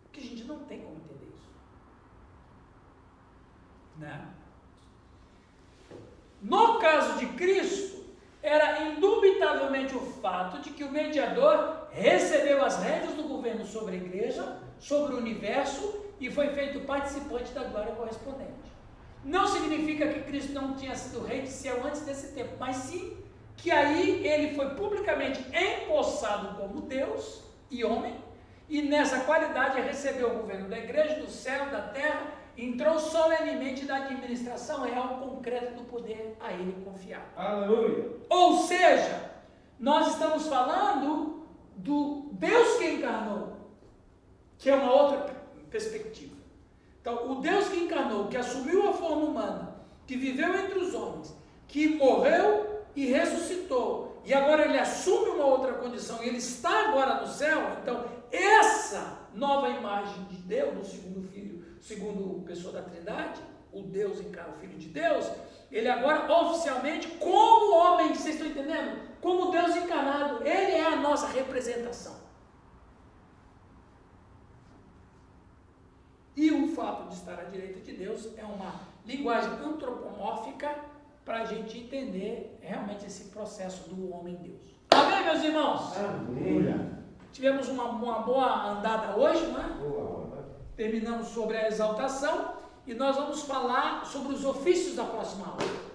Porque a gente não tem como entender isso. Né? No caso de Cristo, era indubitavelmente o fato de que o mediador recebeu as rédeas do governo sobre a igreja, sobre o universo, e foi feito participante da glória correspondente. Não significa que Cristo não tinha sido rei de céu antes desse tempo, mas sim que aí ele foi publicamente empossado como Deus e homem, e nessa qualidade recebeu o governo da igreja, do céu, da terra, entrou solenemente na administração real concreta do poder a ele confiado. Aleluia! Ou seja, nós estamos falando do Deus que encarnou, que é uma outra perspectiva. Então, o Deus que encarnou, que assumiu a forma humana, que viveu entre os homens, que morreu e ressuscitou, e agora ele assume uma outra condição, e ele está agora no céu. Então, essa nova imagem de Deus, do segundo filho, segundo pessoa da Trindade, o Deus encarna o Filho de Deus, ele agora oficialmente, como homem, vocês estão entendendo? Como Deus encarnado, ele é a nossa representação. E o fato de estar à direita de Deus é uma linguagem antropomórfica para a gente entender realmente esse processo do homem-Deus. Amém, meus irmãos? Aleluia! Tivemos uma boa andada hoje, não é? Boa. terminamos sobre a exaltação e nós vamos falar sobre os ofícios da próxima aula.